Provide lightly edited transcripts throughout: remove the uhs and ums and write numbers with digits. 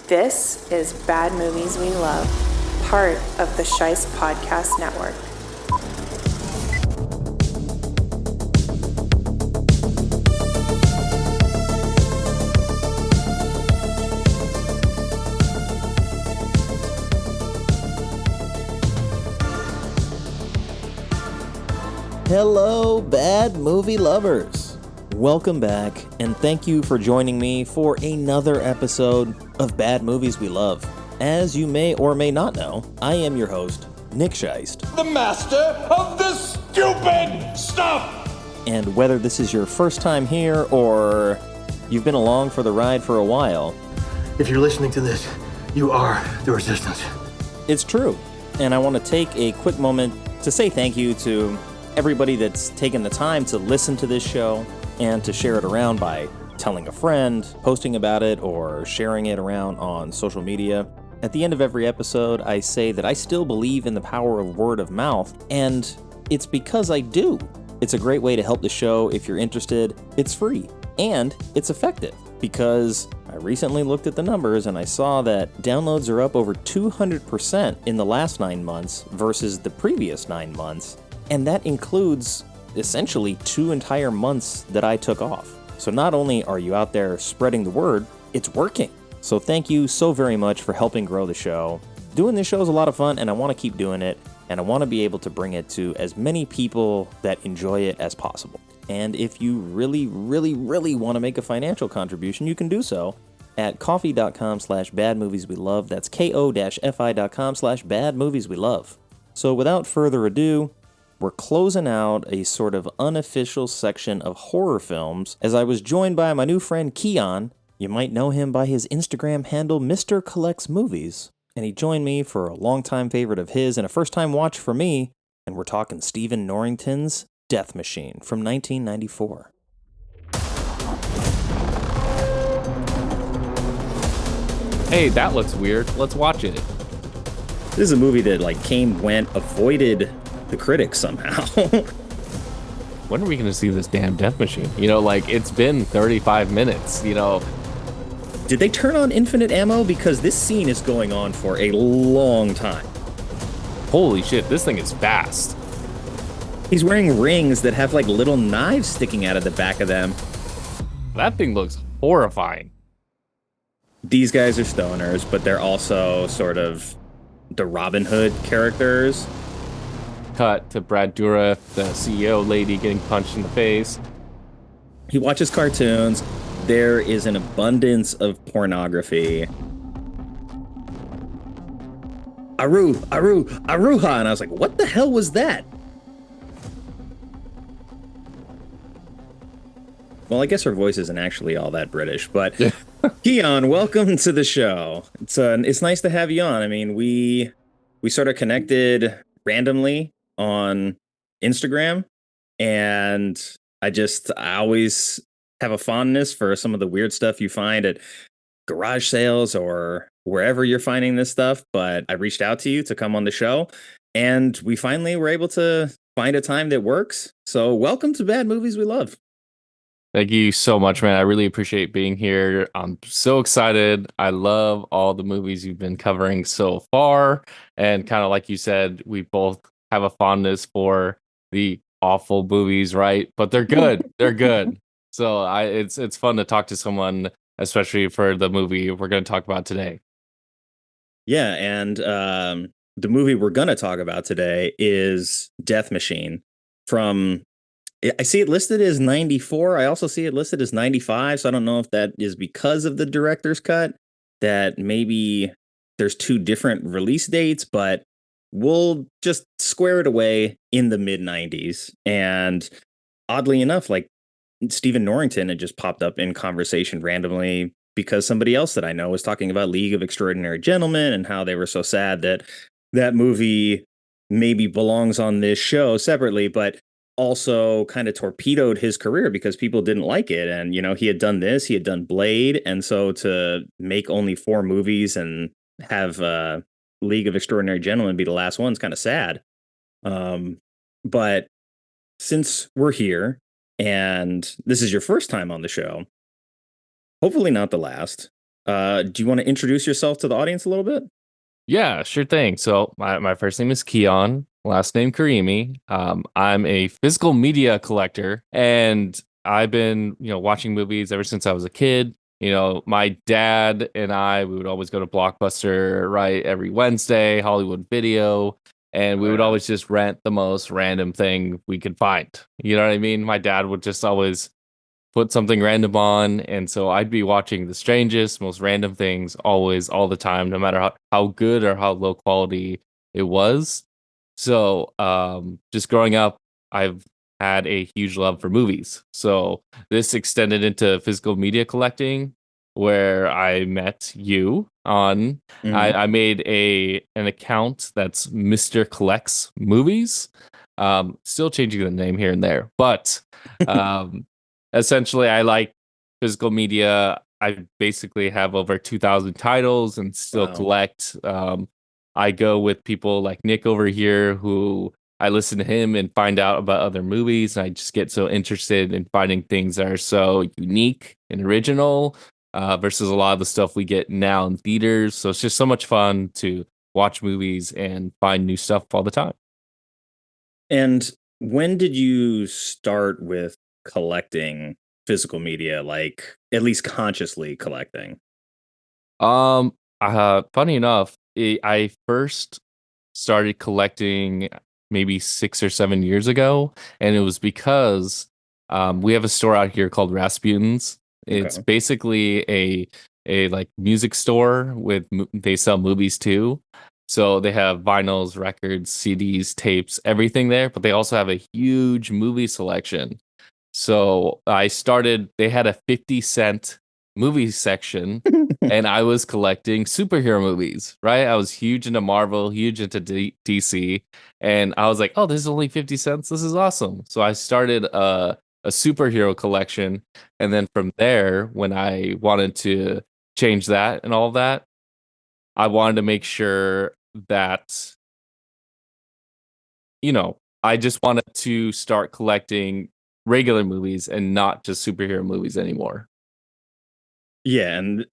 This is Bad Movies We Love, part of the Shice Podcast Network. Hello, Bad Movie Lovers. Welcome back, and thank you for joining me for another episode of Bad Movies We Love. As you may or may not know, I am your host, Nick Scheist. The master of this stupid stuff! And whether this is your first time here or you've been along for the ride for a while, if you're listening to this, you are the resistance. It's true. And I want to take a quick moment to say thank you to everybody that's taken the time to listen to this show and to share it around by telling a friend, posting about it, or sharing it around on social media. At the end of every episode, I say that I still believe in the power of word of mouth, and it's because I do. It's a great way to help the show if you're interested. It's free, and it's effective, because I recently looked at the numbers and I saw that downloads are up over 200% in the last 9 months versus the previous 9 months. And that includes essentially 2 entire months that I took off. So not only are you out there spreading the word, it's working. So thank you so very much for helping grow the show. Doing this show is a lot of fun, and I want to keep doing it, and I want to be able to bring it to as many people that enjoy it as possible. And if you really want to make a financial contribution, you can do so at coffee.com/badmovieswelove. That's ko-fi.com/badmovieswelove. So without further ado, we're closing out a sort of unofficial section of horror films as I was joined by my new friend Kion. You might know him by his Instagram handle, Mr. Collects Movies. And he joined me for a longtime favorite of his and a first-time watch for me. And we're talking Stephen Norrington's Death Machine from 1994. Hey, that looks weird. Let's watch it. This is a movie that came, went, avoided the critics somehow. When are we going to see this damn Death Machine? It's been 35 minutes, Did they turn on infinite ammo? Because this scene is going on for a long time. Holy shit, this thing is fast. He's wearing rings that have little knives sticking out of the back of them. That thing looks horrifying. These guys are stoners, but they're also sort of the Robin Hood characters. Cut to Brad Dourif, the CEO lady, getting punched in the face. He watches cartoons. There is an abundance of pornography. Aruha, and I was like, what the hell was that? Well, I guess her voice isn't actually all that British, but Kion, welcome to the show. It's nice to have you on. I mean, we sort of connected randomly on Instagram, and I always have a fondness for some of the weird stuff you find at garage sales or wherever you're finding this stuff. But I reached out to you to come on the show, and we finally were able to find a time that works. So welcome to Bad Movies We Love. Thank you so much, man. I really appreciate being here. I'm so excited. I love all the movies you've been covering so far. And kind of like you said, we both have a fondness for the awful movies, right? But they're good. They're good. So it's fun to talk to someone, especially for the movie we're going to talk about today. Yeah, and the movie we're going to talk about today is Death Machine from... I see it listed as 94. I also see it listed as 95. So I don't know if that is because of the director's cut, that maybe there's 2 different release dates, but we'll just square it away in the mid 90s. And oddly enough, Stephen Norrington had just popped up in conversation randomly because somebody else that I know was talking about League of Extraordinary Gentlemen and how they were so sad that that movie maybe belongs on this show separately, but also kind of torpedoed his career because people didn't like it. And, he had done this, he had done Blade. And so to make only 4 movies and have League of Extraordinary Gentlemen be the last one is kind of sad. But since we're here and this is your first time on the show, hopefully not the last, Do you want to introduce yourself to the audience a little bit? Yeah, sure thing. So my first name is Kion, last name Karimi. I'm a physical media collector, and I've been, watching movies ever since I was a kid. My dad and we would always go to Blockbuster, right, every Wednesday, Hollywood Video, and we Oh, would yeah. always just rent the most random thing we could find. You know what I mean? My dad would just always put something random on, and so I'd be watching the strangest, most random things always, all the time, no matter how good or how low quality it was. So, just growing up, I've had a huge love for movies. So this extended into physical media collecting, where I met you on. Mhm. I made an account that's Mr. Collects Movies. Still changing the name here and there, but um, essentially, I like physical media. I basically have over 2,000 titles and still Wow. collect. I go with people like Nick over here, who I listen to him and find out about other movies. And I just get so interested in finding things that are so unique and original versus a lot of the stuff we get now in theaters. So it's just so much fun to watch movies and find new stuff all the time. And when did you start with collecting physical media, like at least consciously collecting? Funny enough, I first started collecting maybe 6 or 7 years ago, and it was because we have a store out here called Rasputin's. It's Okay. basically a like music store with they sell movies too. So they have vinyls, records, CDs, tapes, everything there, but they also have a huge movie selection. So they had a 50 cent movie section, and I was collecting superhero movies, right? I was huge into Marvel, huge into DC, and I was like, oh, this is only 50 cents. This is awesome. So I started a superhero collection. And then from there, when I wanted to change that and all of that, I wanted to make sure that, I just wanted to start collecting regular movies and not just superhero movies anymore. Yeah, and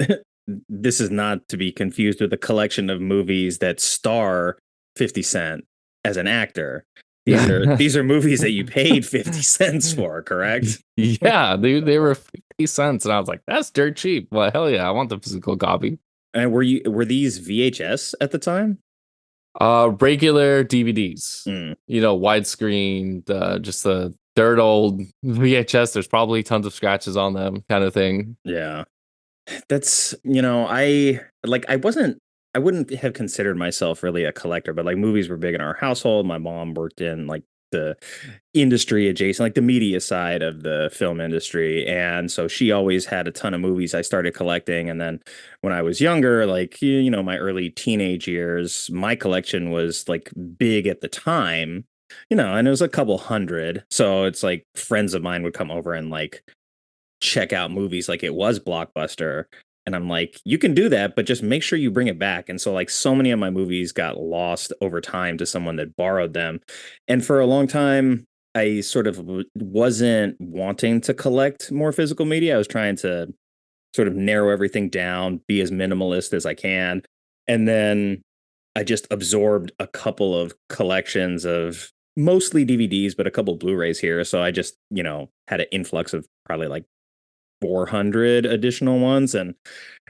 this is not to be confused with a collection of movies that star 50 Cent as an actor. These are movies that you paid 50 cents for, correct? Yeah, they were 50 cents, and I was like, that's dirt cheap. Well, hell yeah, I want the physical copy. And were these VHS at the time? Regular DVDs, Mm, widescreen, just the dirt old VHS. There's probably tons of scratches on them, kind of thing. yeah. I wouldn't have considered myself really a collector, but like movies were big in our household. My mom worked in like the industry adjacent, like the media side of the film industry. And so she always had a ton of movies I started collecting. And then when I was younger, like, my early teenage years, my collection was like big at the time, and it was a couple hundred. So it's like friends of mine would come over and like check out movies like it was Blockbuster. And I'm like, you can do that, but just make sure you bring it back. And so, like, so many of my movies got lost over time to someone that borrowed them. And for a long time, I sort of wasn't wanting to collect more physical media. I was trying to sort of narrow everything down, be as minimalist as I can. And then I just absorbed a couple of collections of mostly DVDs, but a couple Blu-rays here. So I just, had an influx of probably like 400 additional ones and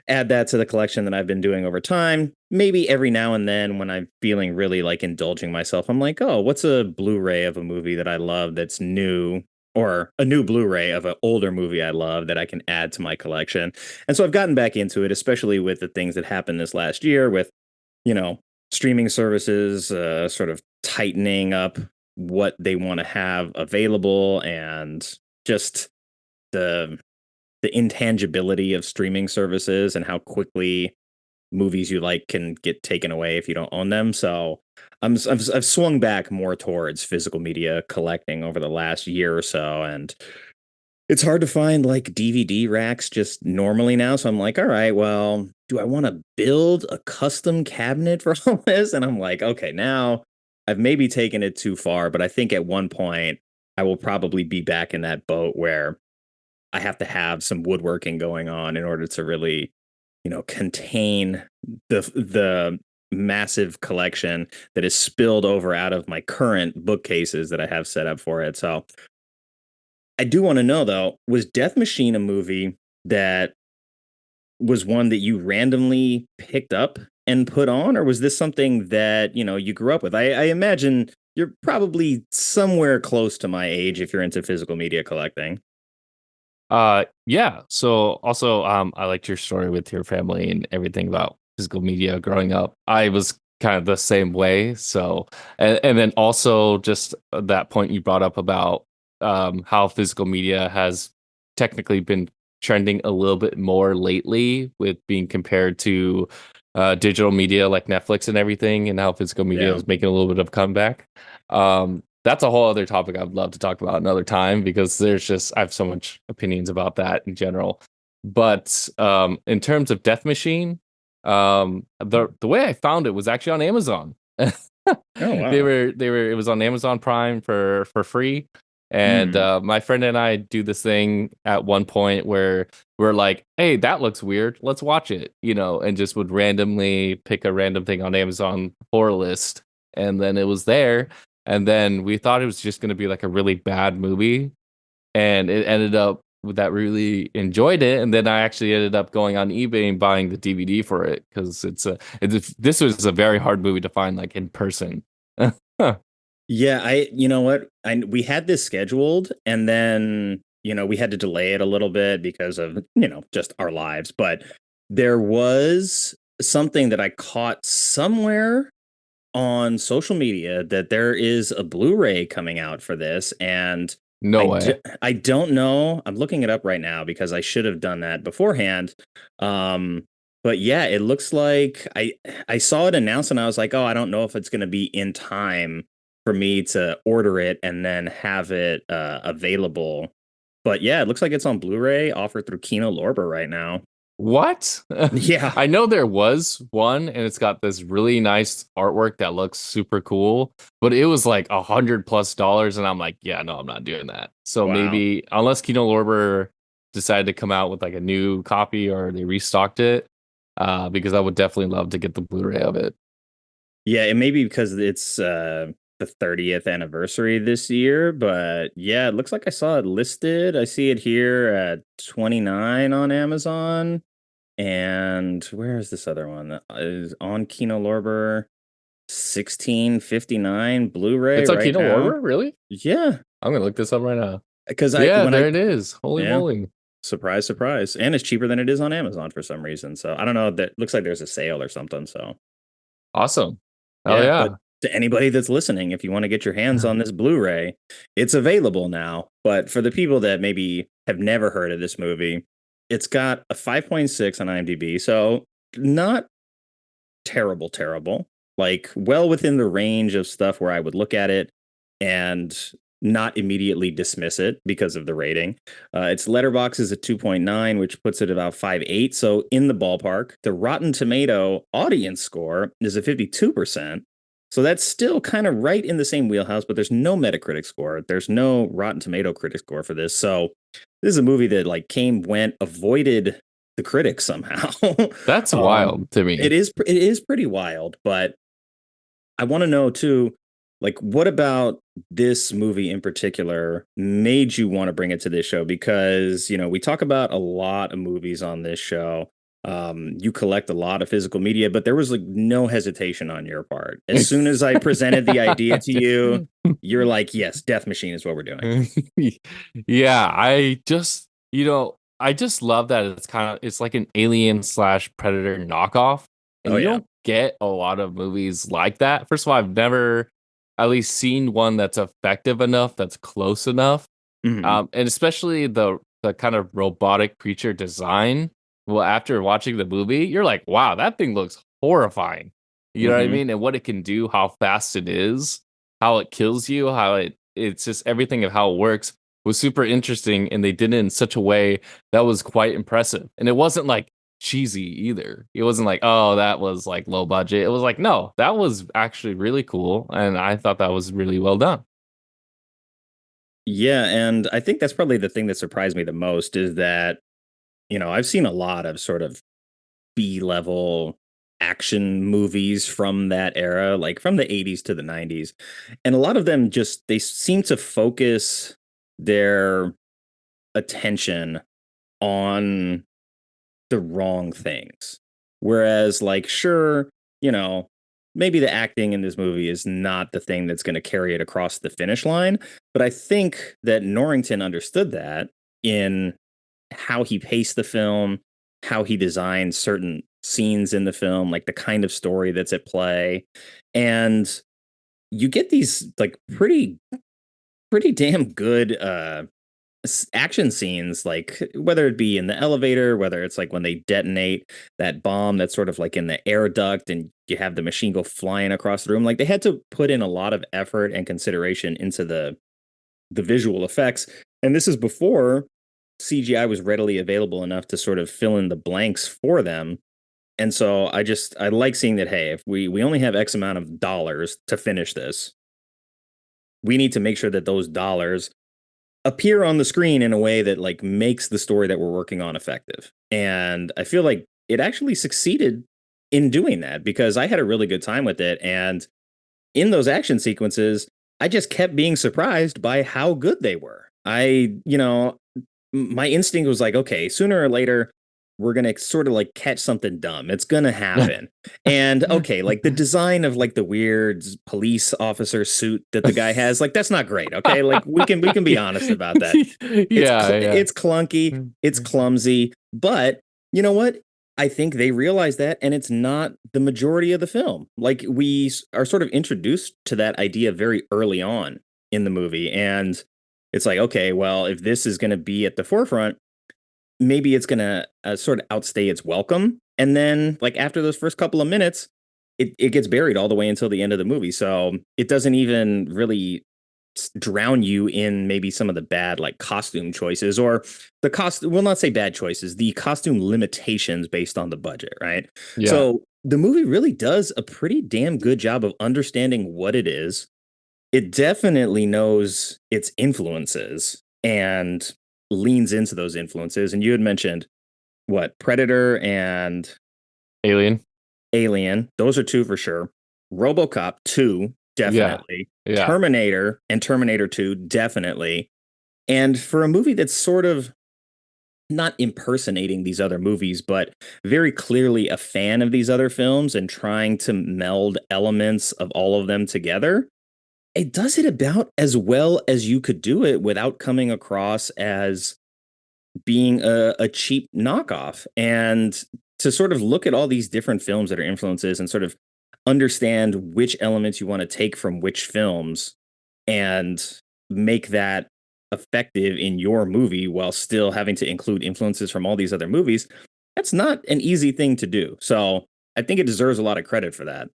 add that to the collection that I've been doing over time. Maybe every now and then when I'm feeling really like indulging myself, I'm like, oh, what's a Blu-ray of a movie that I love that's new? Or a new Blu-ray of an older movie I love that I can add to my collection. And so I've gotten back into it, especially with the things that happened this last year with, you know, streaming services sort of tightening up what they want to have available and just the intangibility of streaming services and how quickly movies you like can get taken away if you don't own them. So I've swung back more towards physical media collecting over the last year or so, and it's hard to find like DVD racks just normally now. So I'm like, all right, well, do I want to build a custom cabinet for all this? And I'm like, okay, now I've maybe taken it too far, but I think at one point I will probably be back in that boat where I have to have some woodworking going on in order to really contain the massive collection that is spilled over out of my current bookcases that I have set up for it. So I do want to know though, was Death Machine a movie that was one that you randomly picked up and put on, or was this something that you grew up with? I imagine you're probably somewhere close to my age if you're into physical media collecting. Yeah. So also, I liked your story with your family and everything about physical media growing up. I was kind of the same way. So, and then also just that point you brought up about how physical media has technically been trending a little bit more lately with being compared to digital media like Netflix and everything, and how physical media Yeah. is making a little bit of comeback. That's a whole other topic I'd love to talk about another time because I have so much opinions about that in general. But in terms of Death Machine, the way I found it was actually on Amazon. Oh wow. It was on Amazon Prime for free. And Hmm. my friend and I do this thing at one point where we're like, hey, that looks weird. Let's watch it, and just would randomly pick a random thing on Amazon horror list. And then it was there. And then we thought it was just going to be like a really bad movie. And it ended up with that we really enjoyed it. And then I actually ended up going on eBay and buying the DVD for it because this was a very hard movie to find like in person. Yeah, you know what? We had this scheduled and then, we had to delay it a little bit because of, just our lives. But there was something that I caught somewhere on social media that there is a Blu-ray coming out for this. And No way. I don't know. I'm looking it up right now because I should have done that beforehand. But yeah, it looks like I saw it announced and I was like, oh, I don't know if it's going to be in time for me to order it and then have it available. But yeah, it looks like it's on Blu-ray offered through Kino Lorber right now. What? Yeah. I know there was one, and it's got this really nice artwork that looks super cool, but it was like $100+, and I'm like, yeah, no, I'm not doing that. So Wow. maybe unless Kino Lorber decided to come out with like a new copy or they restocked it, because I would definitely love to get the Blu-ray of it. Yeah, it may be because it's the 30th anniversary this year, but yeah, it looks like I saw it listed. I see it here at 29 on Amazon. And where is this other one? Is on Kino Lorber 1659 Blu-ray It's on right Kino now. Lorber, really? Yeah, I'm gonna look this up right now. because I Yeah, when I there it is. Holy yeah, moly! surprise, surprise, and it's cheaper than it is on Amazon for some reason. So I don't know. That looks like there's a sale or something. So Awesome. Oh yeah, but yeah. to anybody that's listening, if you want to get your hands on this Blu-ray, it's available now. But for the people that maybe have never heard of this movie, it's got a 5.6 on IMDb, so not terrible, terrible. Like well within the range of stuff where I would look at it and not immediately dismiss it because of the rating. Its letterbox is a 2.9, which puts it about 5.8. So in the ballpark. The Rotten Tomato audience score is a 52%. So that's still kind of right in the same wheelhouse, but there's no Metacritic score. There's no Rotten Tomato critic score for this. So this is a movie that like came, went, avoided the critics somehow. That's um, wild to me. it is pretty wild, but I want to know too, like, what about this movie in particular made you want to bring it to this show? Because, we talk about a lot of movies on this show. You collect a lot of physical media, but there was like no hesitation on your part. As soon as I presented the idea to you, you're like, yes, Death Machine is what we're doing. Yeah, I just love that it's like an Alien slash Predator knockoff, and Oh, you yeah. don't get a lot of movies like that. First of all, I've never at least seen one that's effective enough, that's close enough, Hmm. and especially the kind of robotic creature design. Well, after watching the movie, you're like, wow, that thing looks horrifying. You know what I Hmm. mean? And what it can do, how fast it is, how it kills you, how it's just everything of how it works was super interesting, and they did it in such a way that was quite impressive. And it wasn't like cheesy either. It wasn't like, oh, that was like low budget. It was like, no, that was actually really cool, and I thought that was really well done. Yeah. And I think that's probably the thing that surprised me the most is that, I've seen a lot of sort of B-level action movies from that era, like from the 80s to the 90s. And a lot of them just they seem to focus their attention on the wrong things. Whereas, like, sure, you know, maybe the acting in this movie is not the thing that's going to carry it across the finish line. But I think that Norrington understood that in how he paced the film, how he designed certain scenes in the film, like the kind of story that's at play. And you get these like pretty damn good action scenes, like whether it be in the elevator, whether it's like when they detonate that bomb that's sort of like in the air duct and you have the machine go flying across the room. Like they had to put in a lot of effort and consideration into the visual effects. And this is before CGI was readily available enough to sort of fill in the blanks for them. And so I like seeing that, hey, if we only have X amount of dollars to finish this, we need to make sure that those dollars appear on the screen in a way that like makes the story that we're working on effective. And I feel like it actually succeeded in doing that because I had a really good time with it. And in those action sequences, I just kept being surprised by how good they were. My instinct was like, okay, sooner or later, we're going to sort of like catch something dumb. It's going to happen. And okay, like the design of like the weird police officer suit that the guy has, like that's not great. Okay. Like we can be honest about that. It's clunky, it's clumsy, but you know what? I think they realize that, and it's not the majority of the film. Like we are sort of introduced to that idea very early on in the movie. And it's like, okay, well, if this is going to be at the forefront, maybe it's going to sort of outstay its welcome. And then like after those first couple of minutes, it gets buried all the way until the end of the movie. So it doesn't even really drown you in maybe some of the bad like costume choices or we'll not say bad choices, the costume limitations based on the budget, right? Yeah. So the movie really does a pretty damn good job of understanding what it is. It definitely knows its influences and leans into those influences. And you had mentioned what, Predator and Alien. Those are two for sure. RoboCop 2, definitely. Yeah. Terminator and Terminator 2, definitely. And for a movie that's sort of not impersonating these other movies, but very clearly a fan of these other films and trying to meld elements of all of them together, it does it about as well as you could do it without coming across as being a cheap knockoff. And to sort of look at all these different films that are influences and sort of understand which elements you want to take from which films and make that effective in your movie while still having to include influences from all these other movies, that's not an easy thing to do. So I think it deserves a lot of credit for that.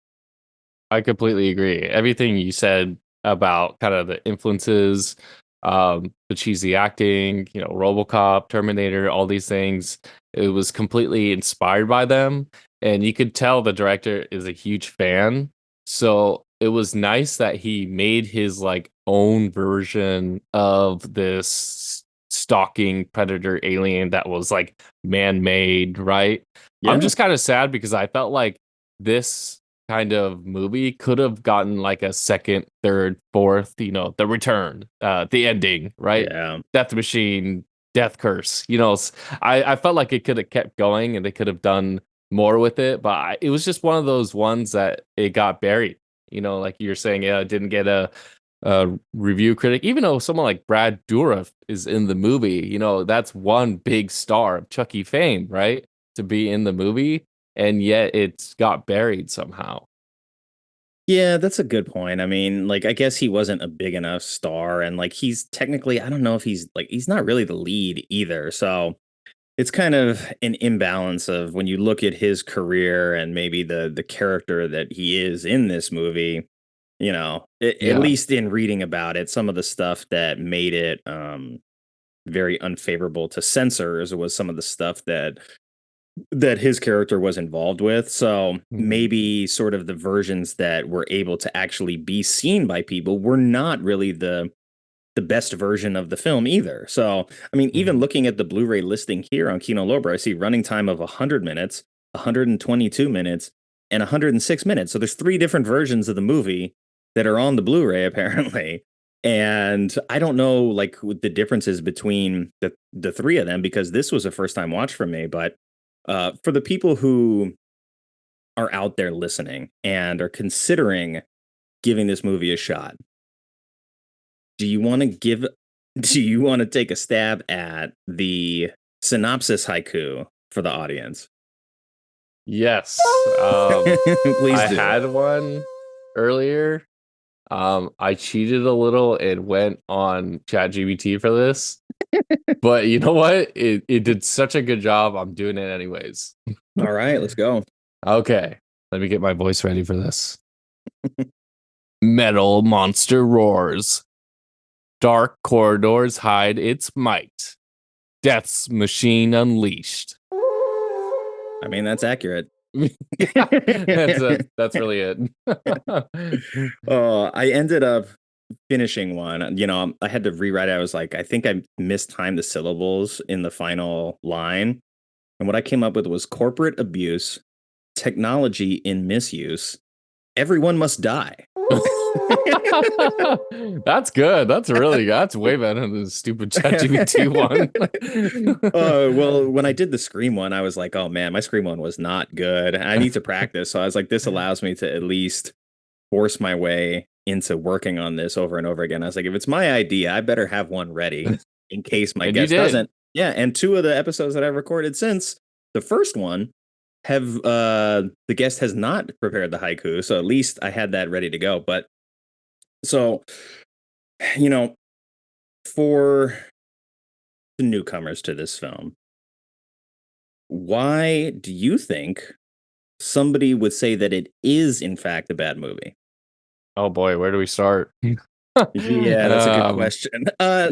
I completely agree. Everything you said about kind of the influences, the cheesy acting, RoboCop, Terminator, all these things, it was completely inspired by them. And you could tell the director is a huge fan. So it was nice that he made his like own version of this stalking predator alien that was like man-made, right? Yeah. I'm just kind of sad because I felt like this kind of movie could have gotten like a second, third, fourth, the return, the ending, right? Yeah. Death Machine, Death Curse. I felt like it could have kept going and they could have done more with it, but it was just one of those ones that it got buried. Like you're saying, it didn't get a review critic, even though someone like Brad Dourif is in the movie. That's one big star of Chucky fame, right? To be in the movie. And yet it's got buried somehow. Yeah, that's a good point. I mean, like, I guess he wasn't a big enough star. And like, he's technically, I don't know if he's not really the lead either. So it's kind of an imbalance of when you look at his career and maybe the character that he is in this movie, at least in reading about it, some of the stuff that made it very unfavorable to censors was some of the stuff that his character was involved with. So maybe sort of the versions that were able to actually be seen by people were not really the best version of the film either. So, I mean, even looking at the Blu-ray listing here on Kino Lorber, I see running time of 100 minutes, 122 minutes, and 106 minutes. So there's 3 different versions of the movie that are on the Blu-ray apparently. And I don't know like what the differences between the 3 of them, because this was a first time watch for me. But for the people who are out there listening and are considering giving this movie a shot, do you want to take a stab at the synopsis haiku for the audience? Yes. Please I do. had one earlier. I cheated a little and went on ChatGPT for this. But you know what? It did such a good job. I'm doing it anyways. All right, let's go. Okay. Let me get my voice ready for this. Metal monster roars. Dark corridors hide its might. Death's machine unleashed. I mean, that's accurate. That's really it. I ended up finishing one. You know, I had to rewrite it. I was like, I think I mistimed the syllables in the final line. And what I came up with was corporate abuse, technology in misuse, everyone must die. That's good. That's way better than the stupid ChatGPT one. Well, when I did the Scream one, I was like, oh man, my Scream one was not good. I need to practice. So I was like, this allows me to at least force my way into working on this over and over again. I was like, if it's my idea, I better have one ready in case my guest doesn't. Yeah, and 2 of the episodes that I've recorded since the first one have the guest has not prepared the haiku, so at least I had that ready to go. But so, you know, for the newcomers to this film, why do you think somebody would say that it is in fact a bad movie? Oh boy, where do we start? Yeah, that's a good question.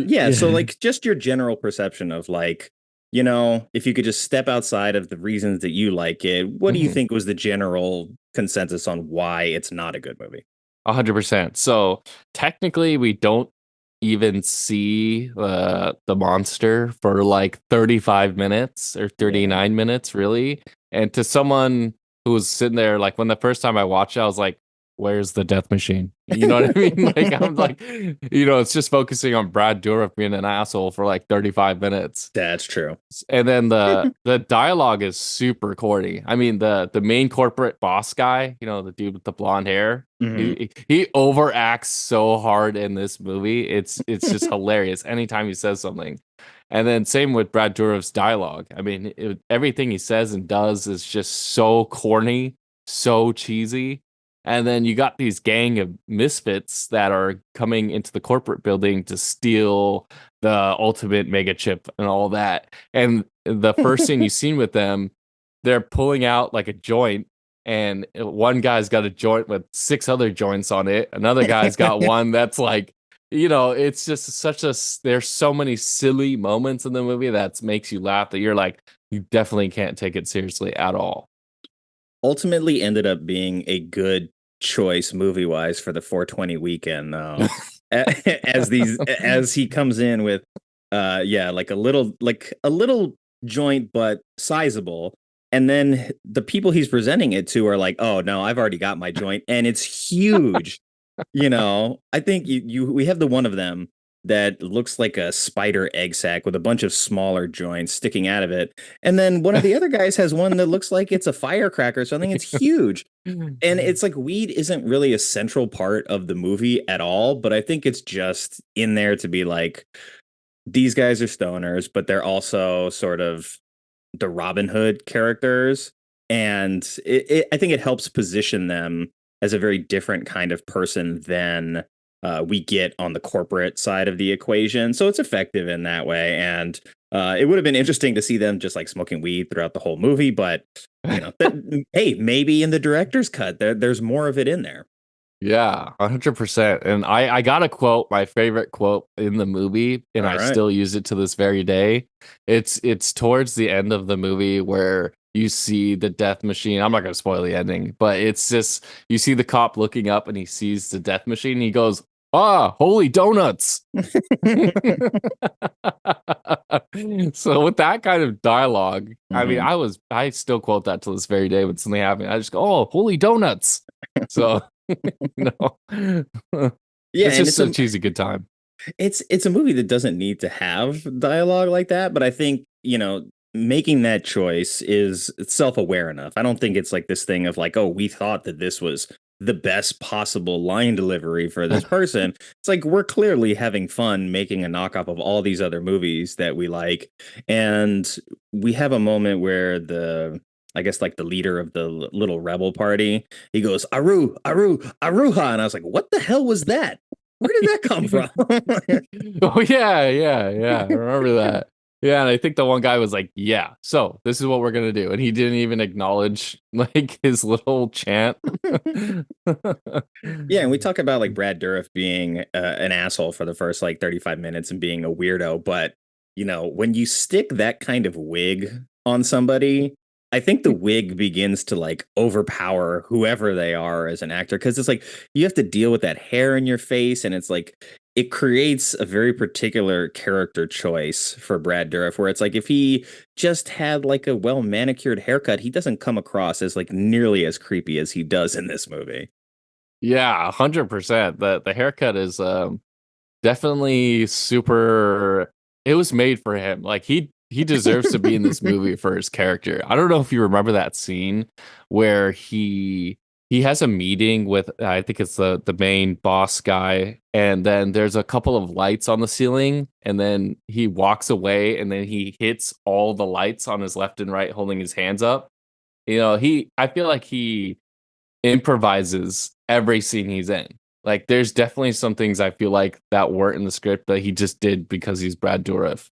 Yeah, so like just your general perception of like, you know, if you could just step outside of the reasons that you like it, what do you think was the general consensus on why it's not a good movie? 100%. So technically, we don't even see the monster for like 35 minutes or 39 minutes, really. And to someone who was sitting there, like when the first time I watched it, I was like, where's the death machine? You know what I mean? Like, I'm like, you know, it's just focusing on Brad Dourif being an asshole for like 35 minutes. That's true. And then the dialogue is super corny. I mean, the main corporate boss guy, you know, the dude with the blonde hair, he overacts so hard in this movie. It's just hilarious anytime he says something. And then same with Brad Dourif's dialogue. I mean, everything he says and does is just so corny, so cheesy. And then you got these gang of misfits that are coming into the corporate building to steal the ultimate mega chip and all that. And the first scene you've seen with them, they're pulling out like a joint, and one guy's got a joint with 6 other joints on it. Another guy's got one that's like, you know, it's just there's so many silly moments in the movie that makes you laugh that you're like, you definitely can't take it seriously at all. Ultimately ended up being a good choice movie wise for the 420 weekend though. as he comes in with like a little joint but sizable, and then the people he's presenting it to are like, oh no, I've already got my joint and it's huge. You know, I think we have the one of them that looks like a spider egg sac with a bunch of smaller joints sticking out of it. And then one of the other guys has one that looks like it's a firecracker or something. It's huge. And it's like weed isn't really a central part of the movie at all, but I think it's just in there to be like, these guys are stoners, but they're also sort of the Robin Hood characters. And I think it helps position them as a very different kind of person than we get on the corporate side of the equation. So it's effective in that way. And it would have been interesting to see them just like smoking weed throughout the whole movie. But, you know, hey, maybe in the director's cut, there's more of it in there. Yeah, 100%. And I got a quote, my favorite quote in the movie, and I still use it to this very day. It's towards the end of the movie where you see the death machine. I'm not going to spoil the ending, but it's just, you see the cop looking up and he sees the death machine. And he goes, holy donuts. So with that kind of dialogue, I mean, I still quote that to this very day when something happened. I just go, oh, holy donuts. So, Yeah, it's and just a cheesy good time. it's a movie that doesn't need to have dialogue like that, but I think, making that choice is self-aware enough. I don't think it's like this thing of like, oh, we thought that this was the best possible line delivery for this person. It's like we're clearly having fun making a knockoff of all these other movies that we like. And we have a moment where I guess like the leader of the little rebel party, he goes, Aru, Aru, Aruha. And I was like, what the hell was that? Where did that come from? Oh, yeah. I remember that. Yeah, and I think the one guy was like, yeah, so this is what we're going to do. And he didn't even acknowledge like his little chant. Yeah, and we talk about like Brad Dourif being an asshole for the first like 35 minutes and being a weirdo, but when you stick that kind of wig on somebody, I think the wig begins to like overpower whoever they are as an actor, because it's like you have to deal with that hair in your face, and it's like it creates a very particular character choice for Brad Dourif, where it's like if he just had like a well manicured haircut, he doesn't come across as like nearly as creepy as he does in this movie. Yeah, 100%. The haircut is definitely super. It was made for him. Like he deserves to be in this movie for his character. I don't know if you remember that scene where he has a meeting with, I think it's the main boss guy, and then there's a couple of lights on the ceiling, and then he walks away, and then he hits all the lights on his left and right, holding his hands up. I feel like he improvises every scene he's in. Like there's definitely some things I feel like that weren't in the script that he just did because he's Brad Dourif.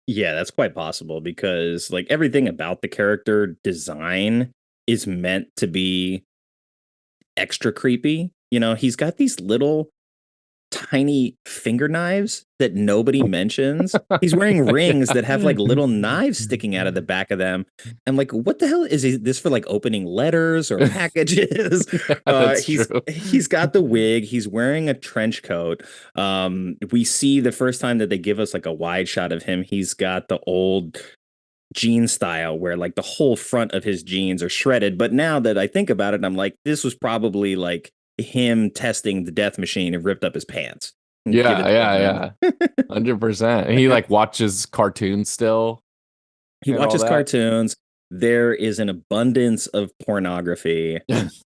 Yeah, that's quite possible, because like everything about the character design is meant to be extra creepy. He's got these little tiny finger knives that nobody mentions. He's wearing rings that have like little knives sticking out of the back of them. I'm like, what the hell is this for? Like opening letters or packages? That's true. He's got the wig. He's wearing a trench coat. We see the first time that they give us like a wide shot of him, he's got the old jean style where like the whole front of his jeans are shredded. But now that I think about it, I'm like, this was probably like him testing the death machine and ripped up his pants. Yeah. 100%. He like watches cartoons still. He watches cartoons. There is an abundance of pornography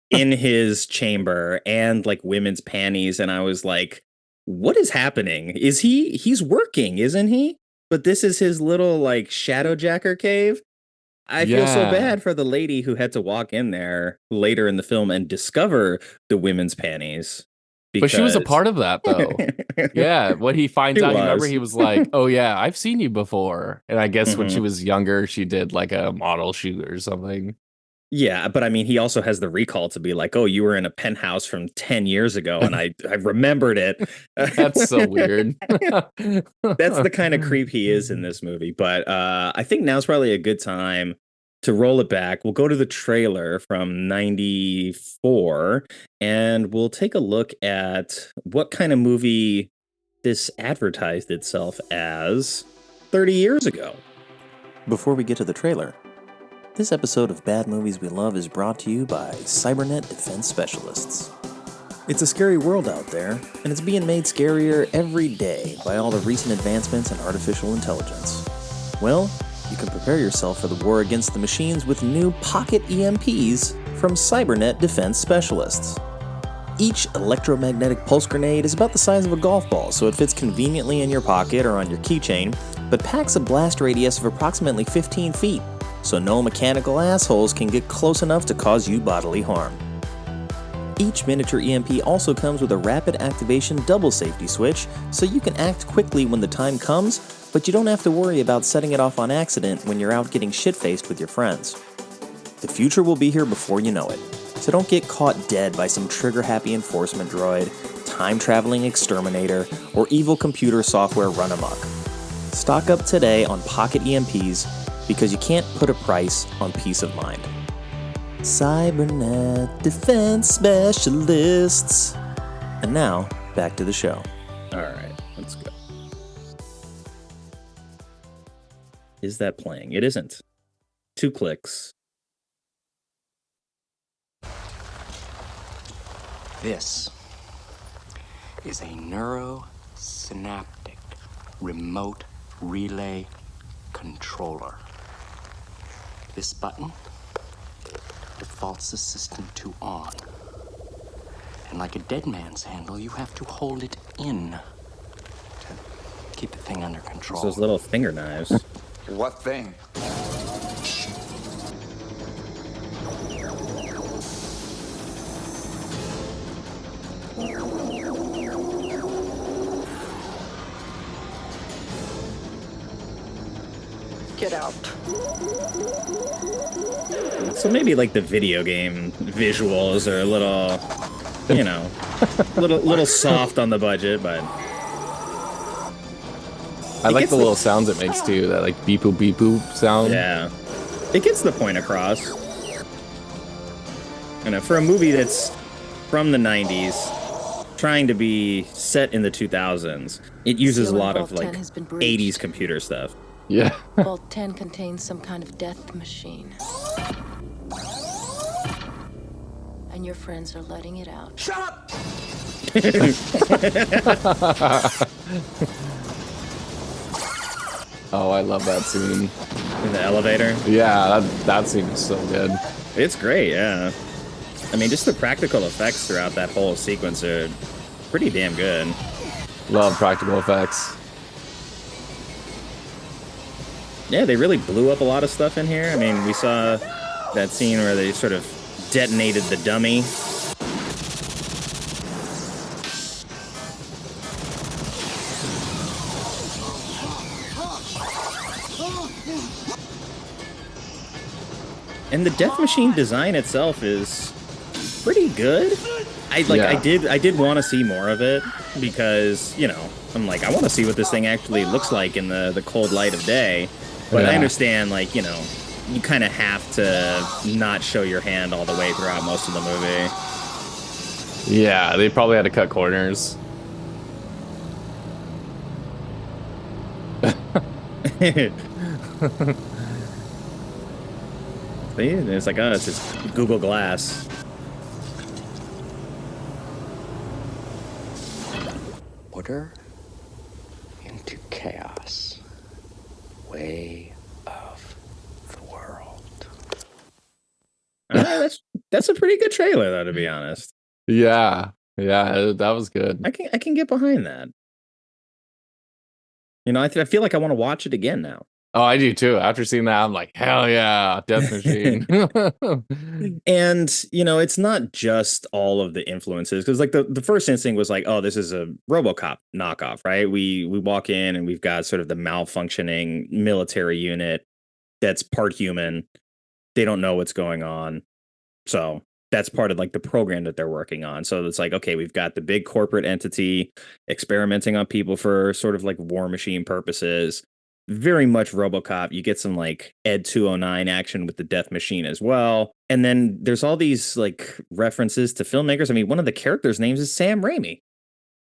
in his chamber and like women's panties. And I was like, what is happening? He's working, isn't he? But this is his little like shadow jacker cave. I feel so bad for the lady who had to walk in there later in the film and discover the women's panties. But she was a part of that, though. Yeah, when he finds out, remember, he was like, oh, yeah, I've seen you before. And I guess when she was younger, she did like a model shoot or something. Yeah, but I mean, he also has the recall to be like, oh, you were in a penthouse from 10 years ago, and I remembered it. That's so weird. That's the kind of creep he is in this movie. But I think now's probably a good time to roll it back. We'll go to the trailer from 94, and we'll take a look at what kind of movie this advertised itself as 30 years ago. Before we get to the trailer, this episode of Bad Movies We Love is brought to you by Cybernet Defense Specialists. It's a scary world out there, and it's being made scarier every day by all the recent advancements in artificial intelligence. Well, you can prepare yourself for the war against the machines with new pocket EMPs from Cybernet Defense Specialists. Each electromagnetic pulse grenade is about the size of a golf ball, so it fits conveniently in your pocket or on your keychain, but packs a blast radius of approximately 15 feet, so no mechanical assholes can get close enough to cause you bodily harm. Each miniature EMP also comes with a rapid activation double safety switch, so you can act quickly when the time comes, but you don't have to worry about setting it off on accident when you're out getting shit-faced with your friends. The future will be here before you know it, so don't get caught dead by some trigger-happy enforcement droid, time-traveling exterminator, or evil computer software run amok. Stock up today on pocket EMPs, because you can't put a price on peace of mind. Cybernet Defense Specialists. And now, back to the show. All right, let's go. Is that playing? It isn't. 2 clicks. This is a neurosynaptic remote relay controller. This button defaults the system to on. And like a dead man's handle, you have to hold it in to keep the thing under control. It's those little finger knives. What thing? Get out. So maybe like the video game visuals are a little, you know, little soft on the budget, but I like the little sounds it makes too. That like beep boop sound. Yeah, it gets the point across. And for a movie that's from the 90s, trying to be set in the 2000s, it uses a lot of like 80s computer stuff. Yeah. Vault 10 contains some kind of death machine. And your friends are letting it out. Shut up! Oh, I love that scene. In the elevator? Yeah, that scene is so good. It's great, yeah. I mean, just the practical effects throughout that whole sequence are pretty damn good. Love practical effects. Yeah, they really blew up a lot of stuff in here. I mean, we saw that scene where they sort of detonated the dummy. And the death machine design itself is pretty good. I did want to see more of it because, you know, I'm like, I want to see what this thing actually looks like in the cold light of day. But I understand, like, you know, you kind of have to not show your hand all the way throughout most of the movie. Yeah, they probably had to cut corners. See? It's like, oh, it's just Google Glass. Order into chaos. Way of the world. That's a pretty good trailer, though, to be honest. Yeah, that was good. I can get behind that. You know, I feel like I want to watch it again now. Oh, I do too. After seeing that, I'm like, hell yeah, Death Machine. And, you know, it's not just all of the influences, because like the first instinct was like, oh, this is a RoboCop knockoff, right? We walk in and we've got sort of the malfunctioning military unit that's part human. They don't know what's going on. So that's part of like the program that they're working on. So it's like, okay, we've got the big corporate entity experimenting on people for sort of like war machine purposes. Very much RoboCop. You get some like Ed 209 action with the death machine as well. And then there's all these like references to filmmakers. I mean, one of the characters' names is Sam Raimi.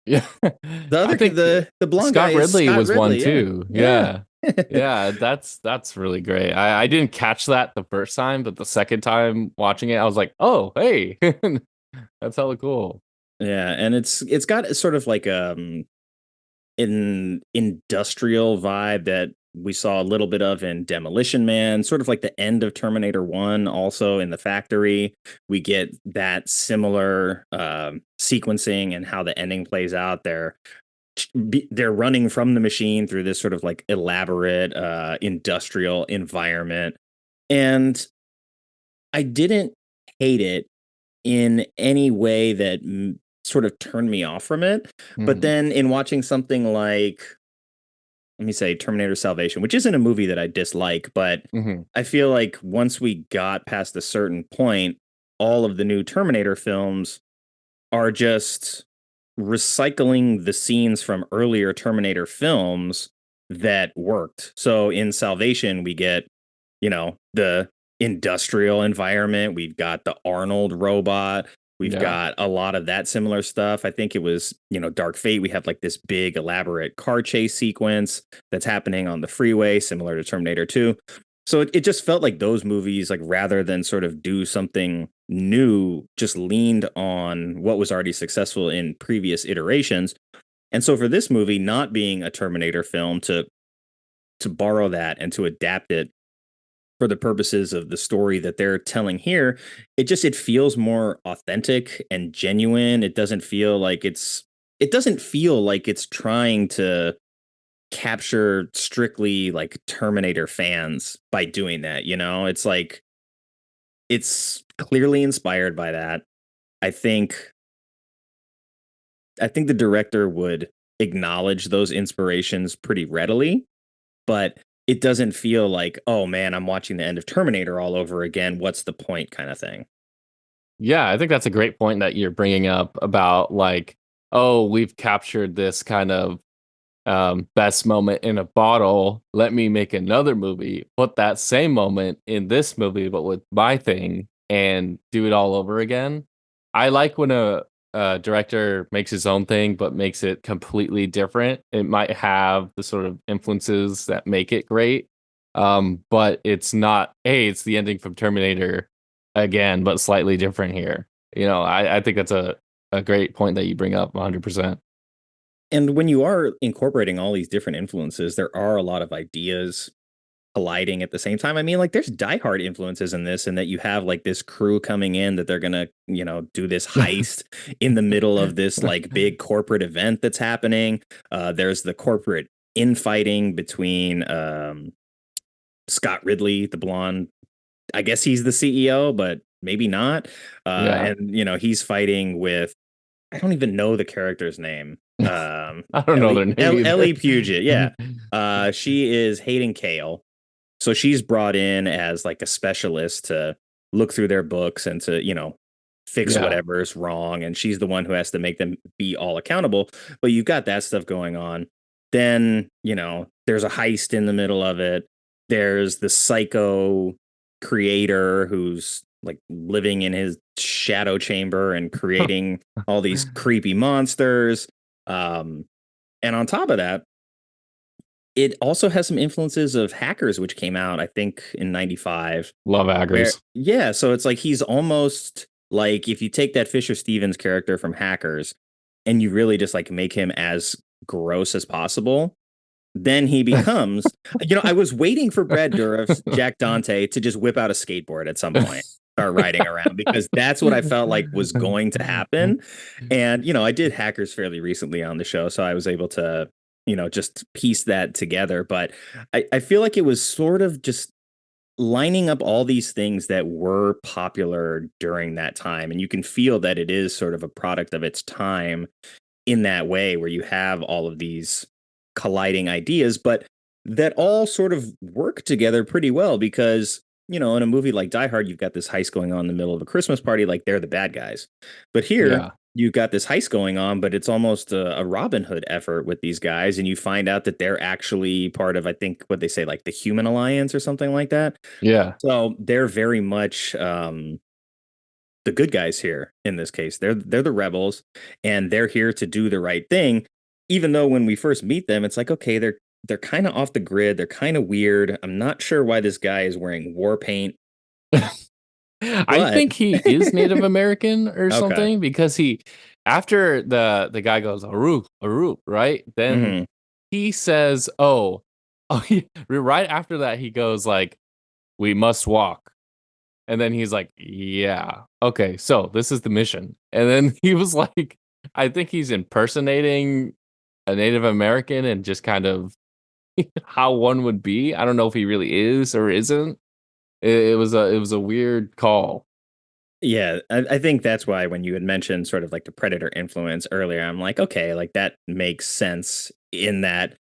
Yeah. The other the blonde Scott guy Ridley is Scott was Ridley, one too. Yeah. Yeah. That's really great. I didn't catch that the first time, but the second time watching it, I was like, oh, hey. That's hella cool. Yeah, and it's got sort of like an industrial vibe that we saw a little bit of in Demolition Man, sort of like the end of Terminator 1, also in the factory. We get that similar sequencing and how the ending plays out. They're running from the machine through this sort of like elaborate industrial environment. And I didn't hate it in any way that sort of turned me off from it. But then in watching something like, let me say, Terminator Salvation, which isn't a movie that I dislike, but I feel like once we got past a certain point, all of the new Terminator films are just recycling the scenes from earlier Terminator films that worked. So in Salvation, we get, you know, the industrial environment. We've got the Arnold robot. We've got a lot of that similar stuff. I think it was, Dark Fate. We have like this big elaborate car chase sequence that's happening on the freeway, similar to Terminator 2. So it just felt like those movies, like rather than sort of do something new, just leaned on what was already successful in previous iterations. And so for this movie, not being a Terminator film, to borrow that and to adapt it for the purposes of the story that they're telling here, it feels more authentic and genuine. It doesn't feel like it's trying to capture strictly like Terminator fans by doing that, It's like it's clearly inspired by that. I think the director would acknowledge those inspirations pretty readily, but it doesn't feel like, oh man, I'm watching the end of Terminator all over again. What's the point kind of thing? Yeah, I think that's a great point that you're bringing up about like, oh, we've captured this kind of best moment in a bottle. Let me make another movie, put that same moment in this movie, but with my thing and do it all over again. I like when a director makes his own thing, but makes it completely different. It might have the sort of influences that make it great. But it's not, hey, it's the ending from Terminator again, but slightly different here. I think that's a great point that you bring up 100%. And when you are incorporating all these different influences, there are a lot of ideas colliding at the same time. I mean, like there's Die Hard influences in this, and that you have like this crew coming in that they're gonna, do this heist in the middle of this like big corporate event that's happening. There's the corporate infighting between Scott Ridley, the blonde. I guess he's the CEO, but maybe not. And he's fighting with, I don't even know the character's name. I don't know their name. Ellie Puget, yeah. She is Hayden Kale. So she's brought in as like a specialist to look through their books and to, fix whatever's wrong. And she's the one who has to make them be all accountable. But you've got that stuff going on. Then, there's a heist in the middle of it. There's the psycho creator who's like living in his shadow chamber and creating all these creepy monsters. And on top of that, it also has some influences of Hackers, which came out, I think, in 95. Love Hackers. Yeah, so it's like he's almost like if you take that Fisher Stevens character from Hackers and you really just like make him as gross as possible, then he becomes, I was waiting for Brad Dourif's Jack Dante to just whip out a skateboard at some point, start riding around, because that's what I felt like was going to happen. And, I did Hackers fairly recently on the show, so I was able to, just piece that together. But I feel like it was sort of just lining up all these things that were popular during that time. And you can feel that it is sort of a product of its time in that way, where you have all of these colliding ideas, but that all sort of work together pretty well because, in a movie like Die Hard, you've got this heist going on in the middle of a Christmas party, like they're the bad guys. But here, you've got this heist going on, but it's almost a Robin Hood effort with these guys. And you find out that they're actually part of, I think, what they say, like the Human Alliance or something like that. Yeah. So they're very much the good guys here in this case. They're the rebels, and they're here to do the right thing. Even though when we first meet them, it's like, okay, they're kind of off the grid. They're kind of weird. I'm not sure why this guy is wearing war paint. I think he is Native American or something, because after the guy goes Arup, right? Then he says, right after that he goes like, we must walk. And then he's like, yeah, okay, so this is the mission. And then he was like, I think he's impersonating a Native American and just kind of how one would be. I don't know if he really is or isn't. It was a weird call. Yeah, I think that's why when you had mentioned sort of like the Predator influence earlier, I'm like, okay, like that makes sense in that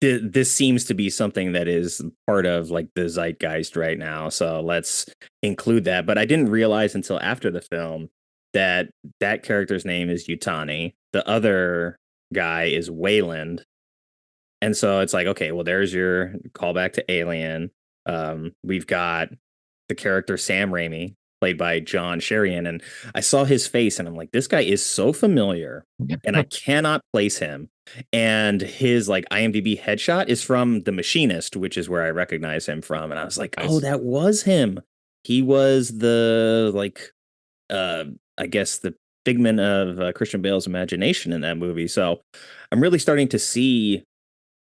this seems to be something that is part of like the zeitgeist right now. So let's include that. But I didn't realize until after the film that character's name is Yutani. The other guy is Wayland. And so it's like, okay, well, there's your callback to Alien. We've got the character Sam Raimi, played by John Sherian. And I saw his face and I'm like, this guy is so familiar and I cannot place him. And his like IMDb headshot is from The Machinist, which is where I recognize him from. And I was like, oh, that was him. He was the like, I guess the figment of Christian Bale's imagination in that movie. So I'm really starting to see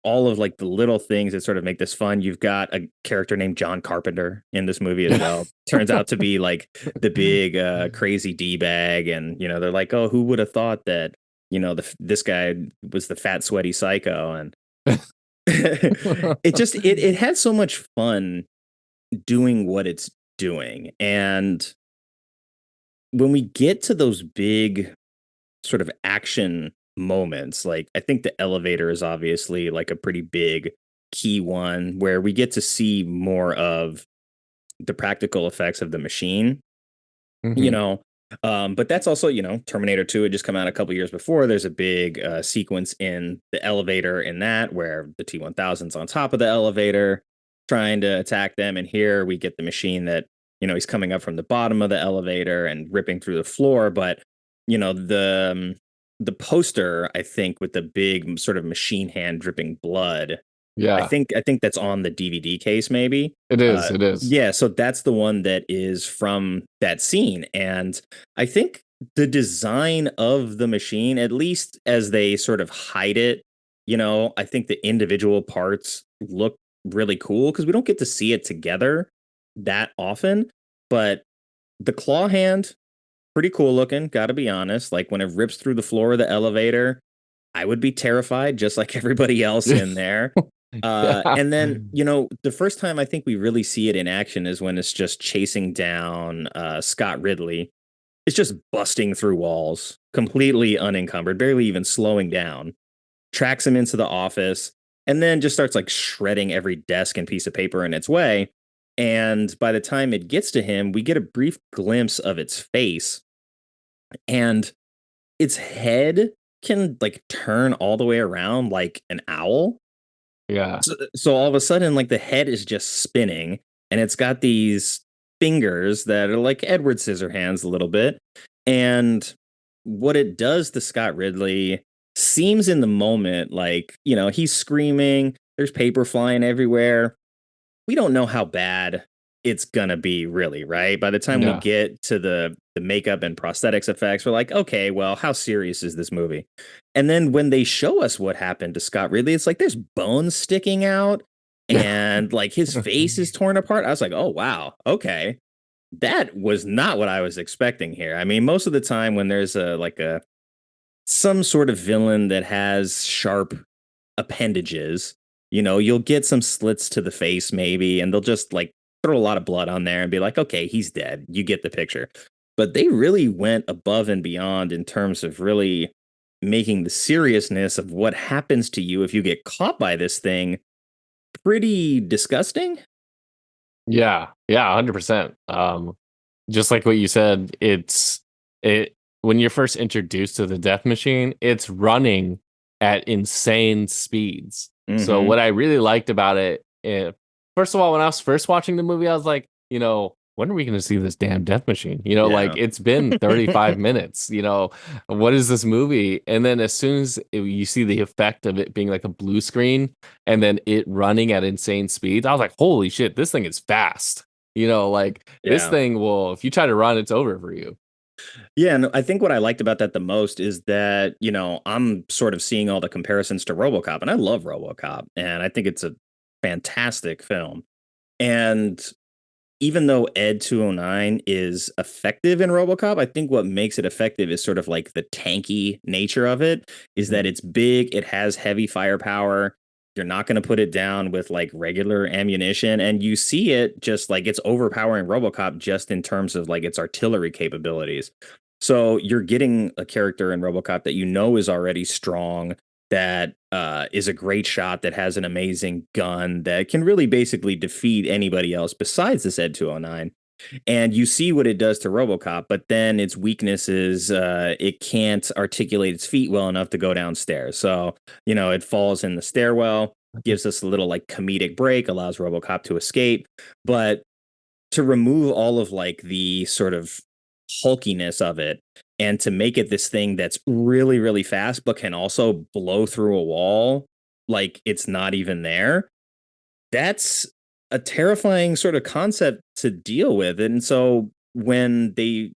all of like the little things that sort of make this fun. You've got a character named John Carpenter in this movie as well. Turns out to be like the big crazy D-bag. And, you know, they're like, oh, who would have thought that, you know, this guy was the fat, sweaty psycho. And it had so much fun doing what it's doing. And when we get to those big sort of action moments, like I think the elevator is obviously like a pretty big key one where we get to see more of the practical effects of the machine, you know. But that's also, you know, Terminator 2 had just come out a couple years before. There's a big sequence in the elevator in that where the T-1000's on top of the elevator trying to attack them. And here we get the machine that, you know, he's coming up from the bottom of the elevator and ripping through the floor. But, you know, the poster, I think, with the big sort of machine hand dripping blood. Yeah, I think that's on the DVD case. Maybe it is. It is. Yeah, so that's the one that is from that scene, and I think the design of the machine, at least as they sort of hide it, you know, I think the individual parts look really cool because we don't get to see it together that often. But the claw hand, pretty cool looking, gotta be honest. Like when it rips through the floor of the elevator, I would be terrified just like everybody else in there. And then, you know, the first time I think we really see it in action is when it's just chasing down Scott Ridley. It's just busting through walls, completely unencumbered, barely even slowing down, tracks him into the office, and then just starts like shredding every desk and piece of paper in its way. And by the time it gets to him, we get a brief glimpse of its face, and its head can like turn all the way around like an owl. Yeah. So all of a sudden, like the head is just spinning and it's got these fingers that are like Edward Scissorhands a little bit. And what it does to Scott Ridley seems in the moment like, you know, he's screaming, there's paper flying everywhere. We don't know how bad it's gonna be really, right? By the time we get to the makeup and prosthetics effects, we're like, okay, well, how serious is this movie? And then when they show us what happened to Scott Ridley, it's like there's bones sticking out and like his face is torn apart. I was like, oh wow, okay. That was not what I was expecting here. I mean, most of the time when there's some sort of villain that has sharp appendages, you know, you'll get some slits to the face maybe, and they'll just like throw a lot of blood on there and be like, okay, he's dead. You get the picture. But they really went above and beyond in terms of really making the seriousness of what happens to you if you get caught by this thing pretty disgusting. Yeah, 100%. Just like what you said, it when you're first introduced to the death machine, it's running at insane speeds. So what I really liked about it, first of all, when I was first watching the movie, I was like, you know, when are we going to see this damn death machine? You know, like it's been 35 minutes, you know, what is this movie? And then as soon as you see the effect of it being like a blue screen and then it running at insane speeds, I was like, holy shit, this thing is fast. You know, like this thing will, if you try to run, it's over for you. Yeah, and I think what I liked about that the most is that, you know, I'm sort of seeing all the comparisons to RoboCop, and I love RoboCop, and I think it's a fantastic film. And even though Ed 209 is effective in RoboCop, I think what makes it effective is sort of like the tanky nature of it, is that it's big, it has heavy firepower. You're not going to put it down with like regular ammunition. And you see it just like it's overpowering RoboCop just in terms of like its artillery capabilities. So you're getting a character in RoboCop that you know is already strong, that is a great shot, that has an amazing gun, that can really basically defeat anybody else besides this Ed 209. And you see what it does to RoboCop, but then its weakness is it can't articulate its feet well enough to go downstairs. So, you know, it falls in the stairwell, gives us a little like comedic break, allows RoboCop to escape. But to remove all of like the sort of hulkiness of it and to make it this thing that's really, really fast, but can also blow through a wall like it's not even there. That's a terrifying sort of concept to deal with. And so when they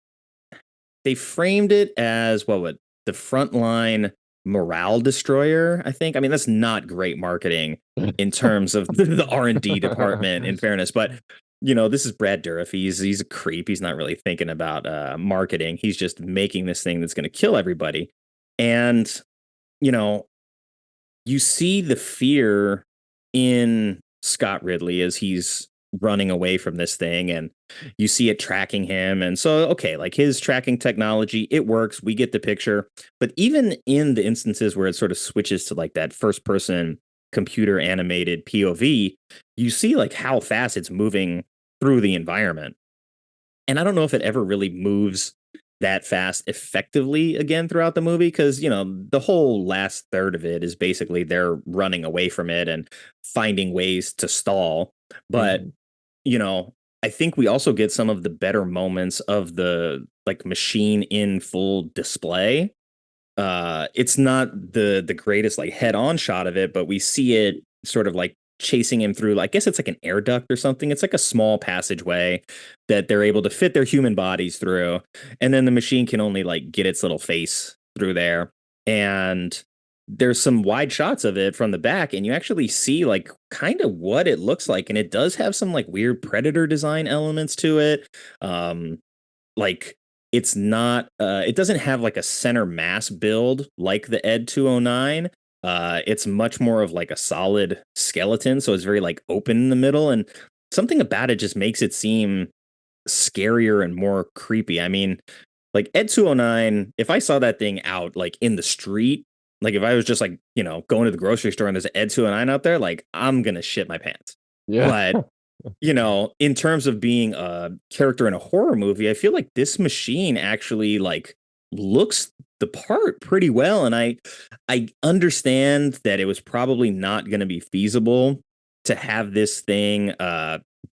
framed it as what the frontline morale destroyer, I think. I mean, that's not great marketing in terms of the R&D department, in fairness, but this is Brad Dourif. He's a creep. He's not really thinking about marketing. He's just making this thing that's going to kill everybody. And you know, you see the fear in Scott Ridley as he's running away from this thing, and you see it tracking him. And so, okay, like his tracking technology, it works. We get the picture. But even in the instances where it sort of switches to like that first person computer animated POV, you see like how fast it's moving through the environment. And I don't know if it ever really moves that fast effectively again throughout the movie, because the whole last third of it is basically they're running away from it and finding ways to stall. But I think we also get some of the better moments of the like machine in full display. It's not the greatest like head on shot of it, but we see it sort of like chasing him through, I guess it's like an air duct or something. It's like a small passageway that they're able to fit their human bodies through. And then the machine can only like get its little face through there. And there's some wide shots of it from the back, and you actually see like kind of what it looks like. And it does have some like weird Predator design elements to it. Like it's not, it doesn't have like a center mass build like the Ed 209. It's much more of like a solid skeleton, so it's very like open in the middle, and something about it just makes it seem scarier and more creepy. I mean, like Ed 209, if I saw that thing out like in the street, like if I was just like, going to the grocery store and there's an Ed 209 out there, like I'm gonna shit my pants. Yeah. But in terms of being a character in a horror movie, I feel like this machine actually like looks the part pretty well. And I understand that it was probably not going to be feasible to have this thing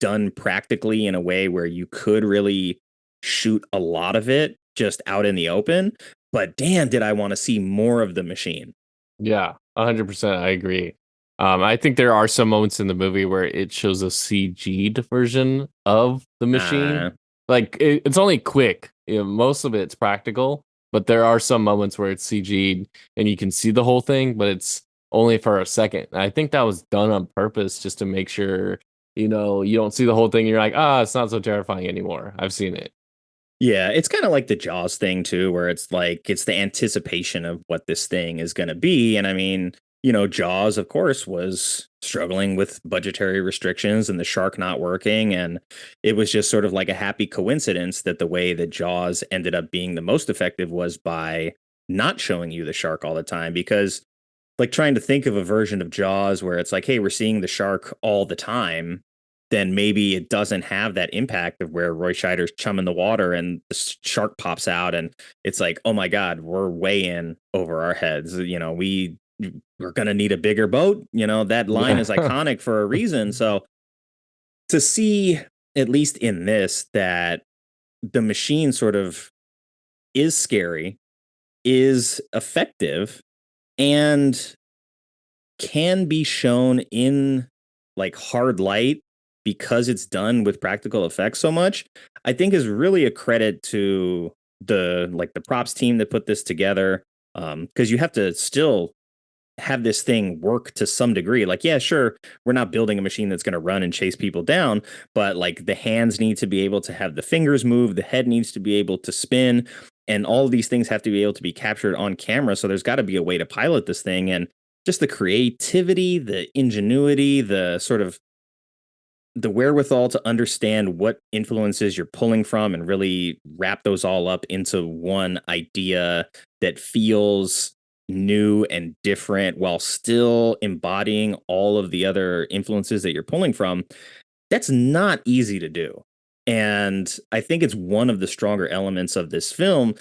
done practically in a way where you could really shoot a lot of it just out in the open. But damn, did I want to see more of the machine. Yeah, 100%. I agree. I think there are some moments in the movie where it shows a CG'd version of the machine. Like it's only quick. Most of it's practical, but there are some moments where it's CG'd and you can see the whole thing, but it's only for a second. And I think that was done on purpose just to make sure, you don't see the whole thing. And you're like, it's not so terrifying anymore. I've seen it. Yeah, it's kind of like the Jaws thing too, where it's like it's the anticipation of what this thing is going to be. And I mean, Jaws, of course, was struggling with budgetary restrictions and the shark not working. And it was just sort of like a happy coincidence that the way that Jaws ended up being the most effective was by not showing you the shark all the time. Because like trying to think of a version of Jaws where it's like, hey, we're seeing the shark all the time, then maybe it doesn't have that impact of where Roy Scheider's chumming the water and the shark pops out and it's like, oh my God, we're way in over our heads. We're going to need a bigger boat. That line is iconic for a reason. So to see, at least in this, that the machine sort of is scary, is effective, and can be shown in like hard light because it's done with practical effects so much, I think is really a credit to the props team that put this together. Because you have to still have this thing work to some degree. Like, yeah, sure, we're not building a machine that's going to run and chase people down, but like the hands need to be able to have the fingers move, the head needs to be able to spin, and all of these things have to be able to be captured on camera. So there's got to be a way to pilot this thing. And just the creativity, the ingenuity, the sort of the wherewithal to understand what influences you're pulling from and really wrap those all up into one idea that feels new and different while still embodying all of the other influences that you're pulling from. That's not easy to do. And I think it's one of the stronger elements of this film,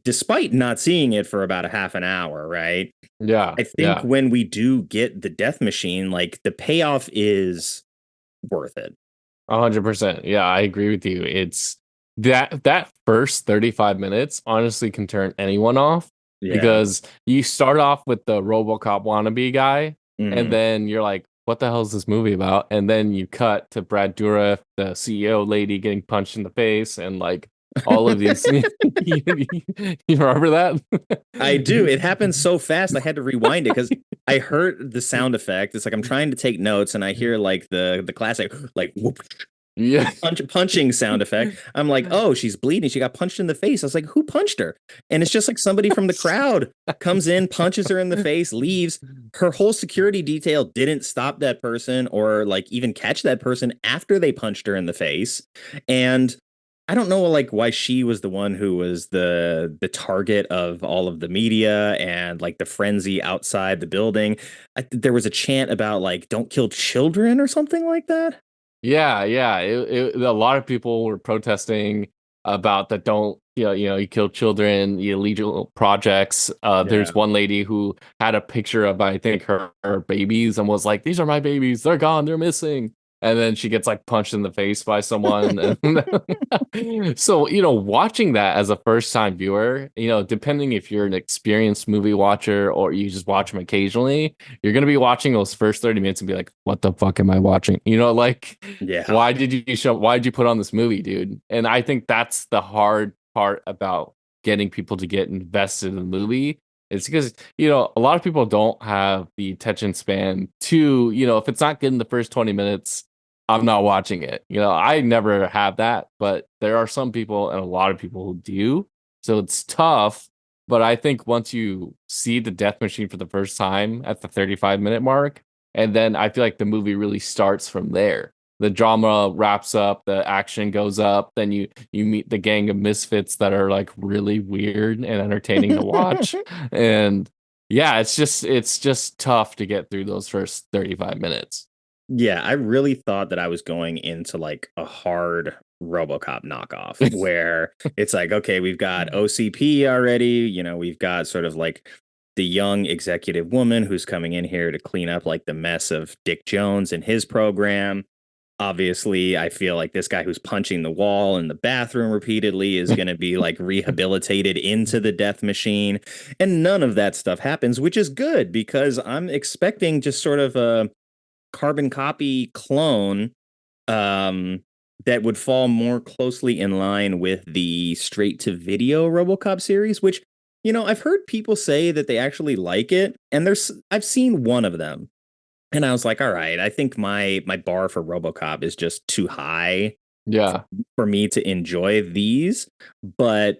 despite not seeing it for about a half an hour, right? Yeah. I think when we do get the death machine, like the payoff is worth it. 100%. Yeah, I agree with you. It's that first 35 minutes honestly can turn anyone off Yeah. because you start off with the RoboCop wannabe guy, and Mhm. then you're like, "What the hell is this movie about?" And then you cut to Brad Dourif, the CEO lady, getting punched in the face, and like all of these. You remember that? I do. It happened so fast. I had to rewind it because I heard the sound effect. It's like I'm trying to take notes, and I hear like the classic like whoop, Yeah. punching sound effect. I'm like, oh, she's bleeding. She got punched in the face. I was like, who punched her? And it's just like somebody from the crowd comes in, punches her in the face, leaves. Her whole security detail didn't stop that person or like even catch that person after they punched her in the face. And I don't know like why she was the one who was the target of all of the media and like the frenzy outside the building. There was a chant about like don't kill children or something like that. Yeah, yeah. A lot of people were protesting about that. Don't you kill children, illegal projects. Yeah. There's one lady who had a picture of I think her babies and was like, "These are my babies. They're gone. They're missing." And then she gets like punched in the face by someone. And so watching that as a first time viewer, depending if you're an experienced movie watcher or you just watch them occasionally, you're gonna be watching those first 30 minutes and be like, "What the fuck am I watching?" Like, Yeah. why did you put on this movie, dude? And I think that's the hard part about getting people to get invested in the movie. It's because a lot of people don't have the attention span to if it's not good in the first 20 minutes, I'm not watching it. I never have that, but there are some people and a lot of people who do. So it's tough. But I think once you see the death machine for the first time at the 35-minute mark, and then I feel like the movie really starts from there. The drama wraps up, the action goes up, then you meet the gang of misfits that are like really weird and entertaining to watch. And yeah, it's just tough to get through those first 35 minutes. Yeah, I really thought that I was going into like a hard RoboCop knockoff where it's like, okay, we've got OCP already, we've got sort of like the young executive woman who's coming in here to clean up like the mess of Dick Jones and his program. Obviously, I feel like this guy who's punching the wall in the bathroom repeatedly is going to be like rehabilitated into the death machine. And none of that stuff happens, which is good because I'm expecting just sort of a carbon copy clone that would fall more closely in line with the straight to video RoboCop series, which I've heard people say that they actually like it, and I've seen one of them, and I was like, all right, I think my bar for RoboCop is just too high Yeah. for me to enjoy these, but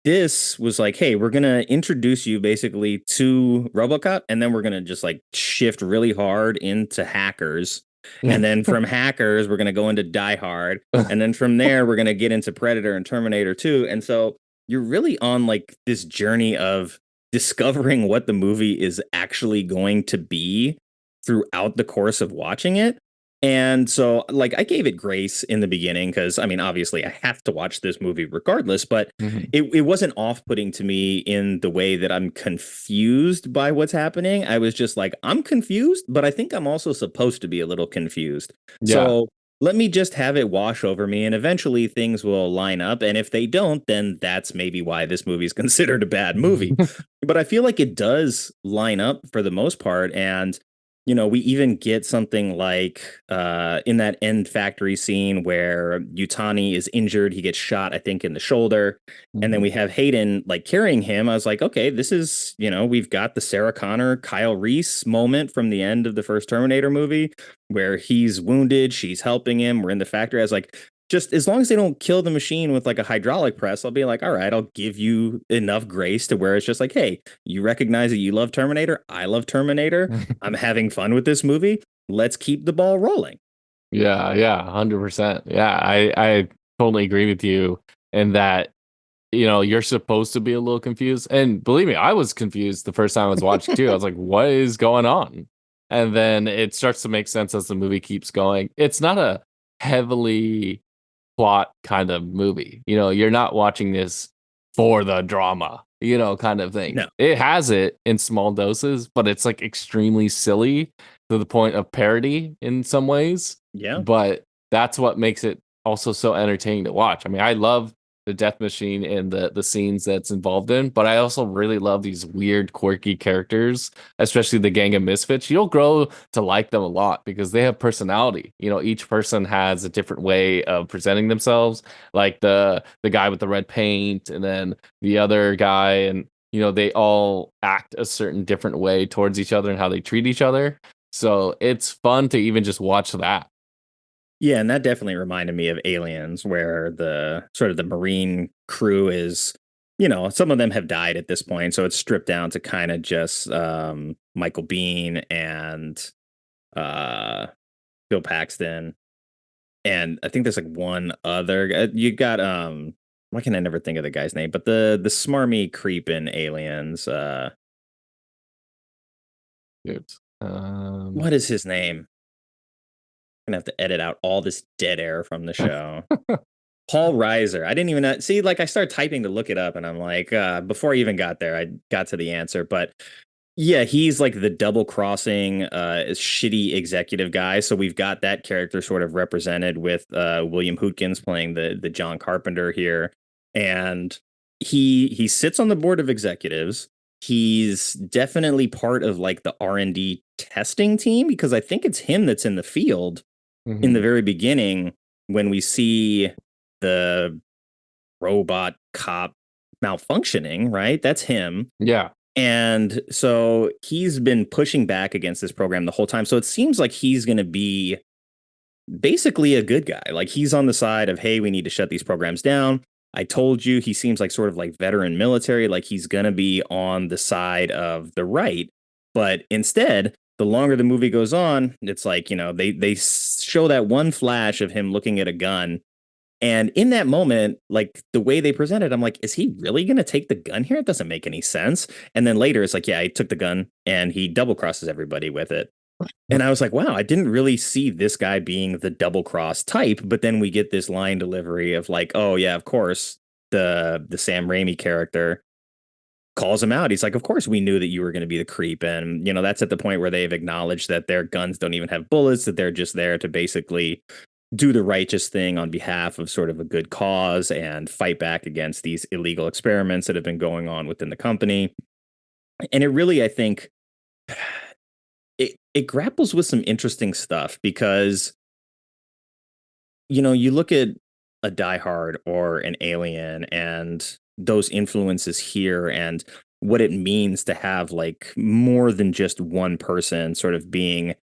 this was like, hey, we're gonna introduce you basically to RoboCop, and then we're gonna just like shift really hard into hackers, and then from hackers we're gonna go into Die Hard, and then from there we're gonna get into Predator and Terminator 2, and so you're really on like this journey of discovering what the movie is actually going to be throughout the course of watching it. And so, like, I gave it grace in the beginning because, I mean, obviously, I have to watch this movie regardless, but Mhm. it wasn't off putting to me in the way that I'm confused by what's happening. I was just like, I'm confused, but I think I'm also supposed to be a little confused. Yeah. So let me just have it wash over me, and eventually things will line up. And if they don't, then that's maybe why this movie is considered a bad movie. But I feel like it does line up for the most part. And we even get something like in that end factory scene where Yutani is injured. He gets shot, I think, in the shoulder. And then Mhm. we have Hayden like carrying him. I was like, okay, this is, we've got the Sarah Connor, Kyle Reese moment from the end of the first Terminator movie where he's wounded. She's helping him. We're in the factory. I was like, just as long as they don't kill the machine with like a hydraulic press, I'll be like, all right, I'll give you enough grace to where it's just like, hey, you recognize that you love Terminator. I love Terminator. I'm having fun with this movie. Let's keep the ball rolling. Yeah, yeah, 100%. Yeah, I totally agree with you in that, you're supposed to be a little confused. And believe me, I was confused the first time I was watching too. I was like, what is going on? And then it starts to make sense as the movie keeps going. It's not a heavily plot kind of movie. You're not watching this for the drama, kind of thing. No. It has it in small doses, but it's like extremely silly to the point of parody in some ways. Yeah. But that's what makes it also so entertaining to watch. I mean, I love the death machine and the scenes that's involved in, but I also really love these weird, quirky characters, especially the gang of misfits. You'll grow to like them a lot because they have personality. You know, each person has a different way of presenting themselves. Like the guy with the red paint, and then the other guy, and you know, they all act a certain different way towards each other and how they treat each other. So it's fun to even just watch that. Yeah, and that definitely reminded me of Aliens, where the sort of the Marine crew is, some of them have died at this point, so it's stripped down to kind of just Michael Biehn and uh, Bill Paxton, and I think there's like one other guy. You got why can I never think of the guy's name? But the smarmy creep in Aliens. Good. What is his name? I'm gonna have to edit out all this dead air from the show. Paul Reiser. I didn't even see, like, I started typing to look it up, and I'm like, before I even got there, I got to the answer. But yeah, he's like the double crossing, shitty executive guy. So we've got that character sort of represented with William Hootkins playing the John Carpenter here, and he sits on the board of executives. He's definitely part of like the R&D testing team, because I think it's him that's in the field in the very beginning when we see the robot cop malfunctioning, right? That's him. Yeah. And so he's been pushing back against this program the whole time. So it seems like he's going to be basically a good guy. Like, he's on the side of, hey, we need to shut these programs down. I told you, he seems like sort of like veteran military, like he's going to be on the side of the right. But instead, the longer the movie goes on, it's like, they show that one flash of him looking at a gun. And in that moment, like the way they present it, I'm like, is he really going to take the gun here? It doesn't make any sense. And then later it's like, yeah, he took the gun and he double crosses everybody with it. And I was like, wow, I didn't really see this guy being the double cross type. But then we get this line delivery of like, oh, yeah, of course, the Sam Raimi character calls him out. He's like, of course, we knew that you were going to be the creep. And, that's at the point where they've acknowledged that their guns don't even have bullets, that they're just there to basically do the righteous thing on behalf of sort of a good cause and fight back against these illegal experiments that have been going on within the company. And it really, I think, it grapples with some interesting stuff because, you look at a Die Hard or an Alien and those influences here and what it means to have like more than just one person sort of being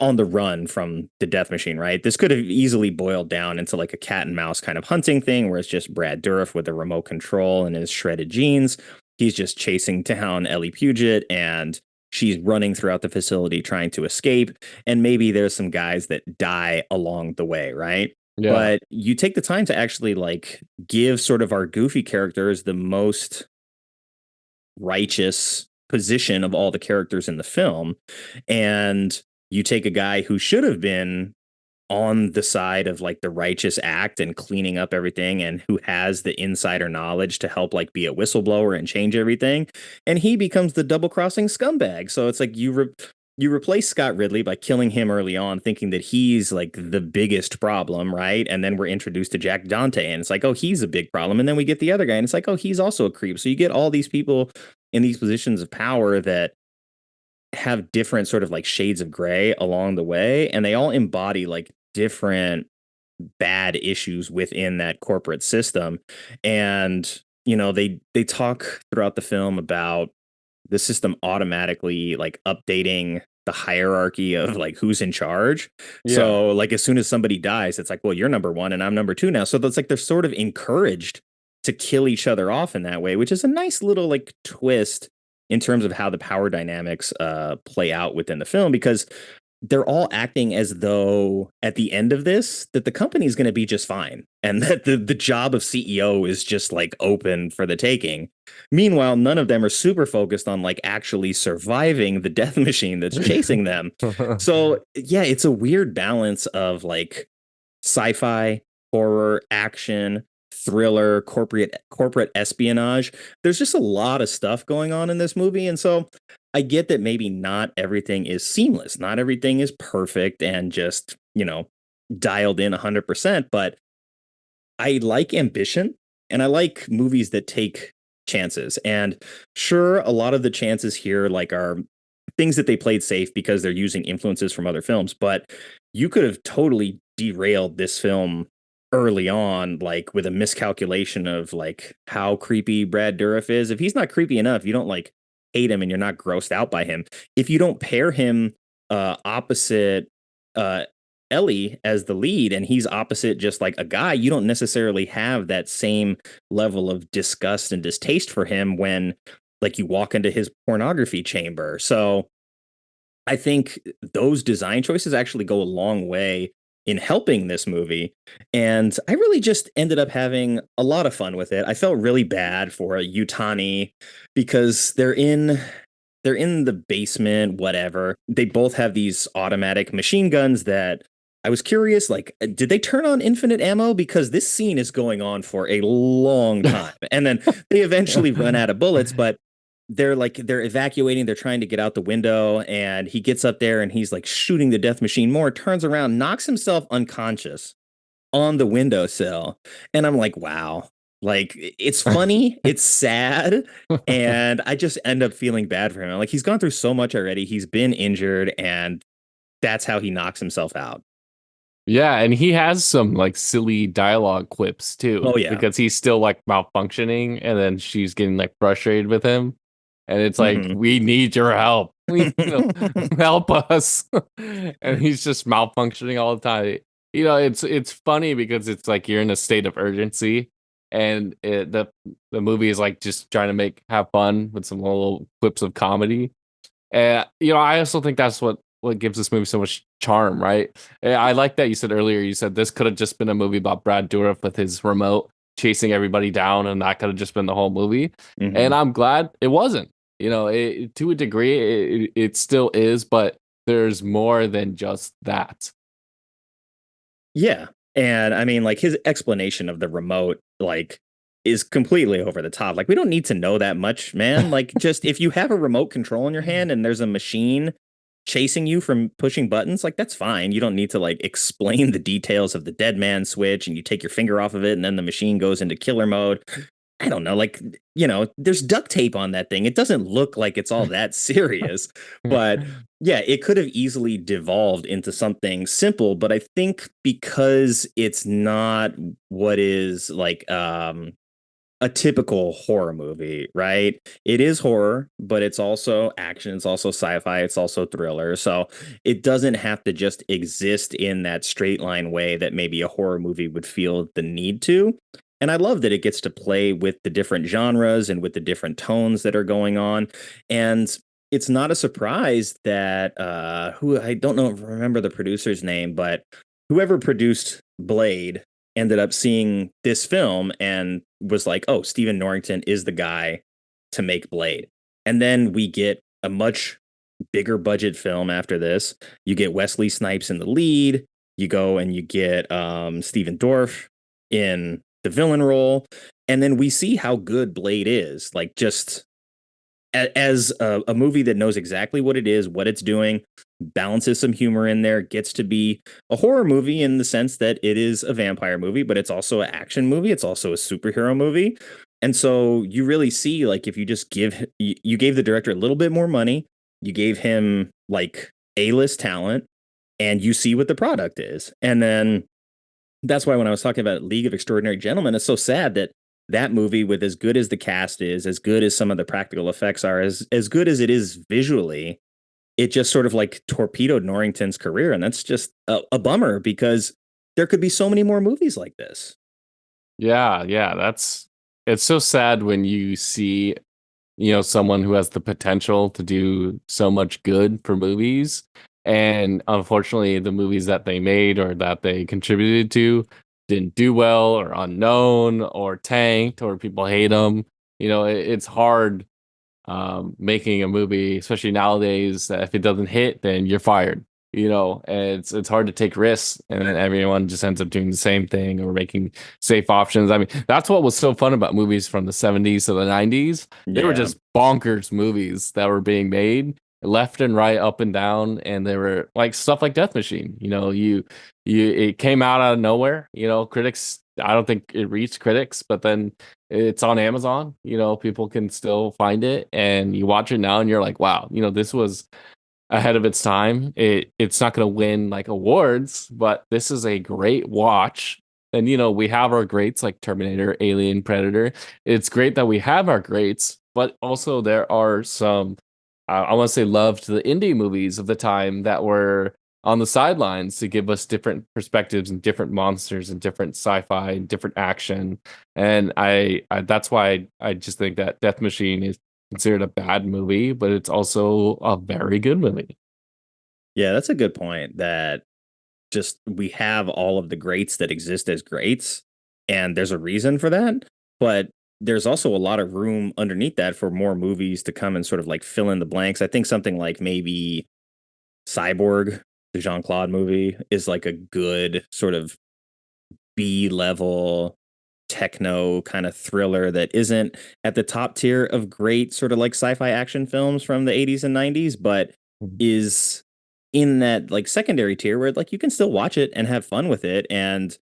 on the run from the death machine, right? This could have easily boiled down into like a cat and mouse kind of hunting thing where it's just Brad Dourif with a remote control and his shredded jeans. He's just chasing down Ellie Puget and she's running throughout the facility trying to escape. And maybe there's some guys that die along the way, right? Yeah. But you take the time to actually like give sort of our goofy characters the most righteous position of all the characters in the film. And you take a guy who should have been on the side of like the righteous act and cleaning up everything and who has the insider knowledge to help like be a whistleblower and change everything. And he becomes the double crossing scumbag. So it's like you replace Scott Ridley by killing him early on, thinking that he's like the biggest problem, right? And then we're introduced to Jack Dante and it's like, oh, he's a big problem. And then we get the other guy and it's like, oh, he's also a creep. So you get all these people in these positions of power that have different sort of like shades of gray along the way. And they all embody like different bad issues within that corporate system. And, they talk throughout the film about the system automatically like updating the hierarchy of like who's in charge. Yeah. So like as soon as somebody dies, it's like, well, you're number one and I'm number two now. So that's like they're sort of encouraged to kill each other off in that way, which is a nice little like twist in terms of how the power dynamics play out within the film, because they're all acting as though at the end of this, that the company is going to be just fine. And that the job of CEO is just like open for the taking. Meanwhile, none of them are super focused on like actually surviving the death machine that's chasing them. So yeah, it's a weird balance of like sci-fi, horror, action, thriller, corporate espionage. There's just a lot of stuff going on in this movie. And so I get that maybe not everything is seamless. Not everything is perfect and just, dialed in 100%, but I like ambition and I like movies that take chances. And sure, a lot of the chances here like are things that they played safe because they're using influences from other films, but you could have totally derailed this film early on, like with a miscalculation of like how creepy Brad Dourif is. If he's not creepy enough, you don't like hate him and you're not grossed out by him. If you don't pair him opposite uh Ellie as the lead and he's opposite just like a guy, you don't necessarily have that same level of disgust and distaste for him when like you walk into his pornography chamber. So I think those design choices actually go a long way in helping this movie. And I really just ended up having a lot of fun with it. I felt really bad for Yutani because they're in the basement, whatever. They both have these automatic machine guns that I was curious, like, did they turn on infinite ammo? Because this scene is going on for a long time. And then they eventually run out of bullets, but they're evacuating, they're trying to get out the window, and he gets up there and he's like shooting the death machine more, turns around, knocks himself unconscious on the windowsill. And I'm like, wow. Like it's funny, it's sad, and I just end up feeling bad for him. Like he's gone through so much already. He's been injured, and that's how he knocks himself out. Yeah, and he has some like silly dialogue quips too. Oh yeah. Because he's still like malfunctioning and then she's getting like frustrated with him. And it's like, we need your help. Help us. And he's just malfunctioning all the time. It's funny because it's like you're in a state of urgency, and the movie is like just trying to have fun with some little quips of comedy. And I also think that's what gives this movie so much charm, right? I like that you said earlier. You said this could have just been a movie about Brad Dourif with his remote chasing everybody down, and that could have just been the whole movie. And I'm glad it wasn't. To a degree, it still is, but there's more than just that. Yeah. And I mean, like his explanation of the remote, like, is completely over the top. Like, we don't need to know that much, man. Like, just if you have a remote control in your hand and there's a machine chasing you from pushing buttons, like, that's fine. You don't need to like explain the details of the dead man switch and you take your finger off of it and then the machine goes into killer mode. I don't know, like, there's duct tape on that thing. It doesn't look like it's all that serious, but yeah, it could have easily devolved into something simple. But I think because it's not what is like a typical horror movie, right? It is horror, but it's also action, it's also sci-fi, it's also thriller. So it doesn't have to just exist in that straight line way that maybe a horror movie would feel the need to. And I love that it gets to play with the different genres and with the different tones that are going on. And it's not a surprise that who I don't remember the producer's name, but whoever produced Blade ended up seeing this film and was like, oh, Stephen Norrington is the guy to make Blade. And then we get a much bigger budget film after this. You get Wesley Snipes in the lead. You go and you get Stephen Dorff in the villain role. And then we see how good Blade is. Like, just as a movie that knows exactly what it is, what it's doing, balances some humor in there, gets to be a horror movie in the sense that it is a vampire movie, but it's also an action movie. It's also a superhero movie. And so you really see, like, if you just you gave the director a little bit more money, you gave him like A-list talent, and you see what the product is. And then that's why when I was talking about League of Extraordinary Gentlemen, it's so sad that movie, with as good as the cast is, as good as some of the practical effects are, as good as it is visually, it just sort of like torpedoed Norrington's career. And that's just a bummer because there could be so many more movies like this. Yeah. It's so sad when you see, someone who has the potential to do so much good for movies. And unfortunately, the movies that they made or that they contributed to didn't do well, or unknown, or tanked, or people hate them. It's hard making a movie, especially nowadays, that if it doesn't hit, then you're fired. And it's hard to take risks, and then everyone just ends up doing the same thing or making safe options. I mean, that's what was so fun about movies from the 70s to the 90s. They were just bonkers movies that were being made, left and right, up and down, and they were like stuff like Death Machine. It came out of nowhere. Critics. I don't think it reached critics, but then it's on Amazon. People can still find it, and you watch it now, and you're like, wow, this was ahead of its time. It's not going to win like awards, but this is a great watch. And we have our greats like Terminator, Alien, Predator. It's great that we have our greats, but also there are some I want to say love to the indie movies of the time that were on the sidelines to give us different perspectives and different monsters and different sci-fi and different action. And I that's why I just think that Death Machine is considered a bad movie, but it's also a very good movie. Yeah, that's a good point. That just we have all of the greats that exist as greats, and there's a reason for that. But there's also a lot of room underneath that for more movies to come and sort of like fill in the blanks. I think something like maybe Cyborg, the Jean-Claude movie, is like a good sort of B-level techno kind of thriller that isn't at the top tier of great sort of like sci-fi action films from the 80s and 90s, but is in that like secondary tier where like you can still watch it and have fun with it and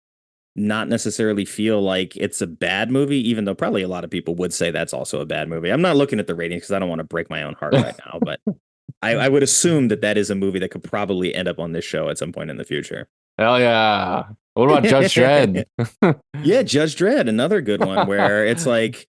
not necessarily feel like it's a bad movie, even though probably a lot of people would say that's also a bad movie. I'm not looking at the ratings because I don't want to break my own heart right now, but I would assume that is a movie that could probably end up on this show at some point in the future. Hell yeah. What about Judge Dredd? Yeah, Judge Dredd, another good one where it's like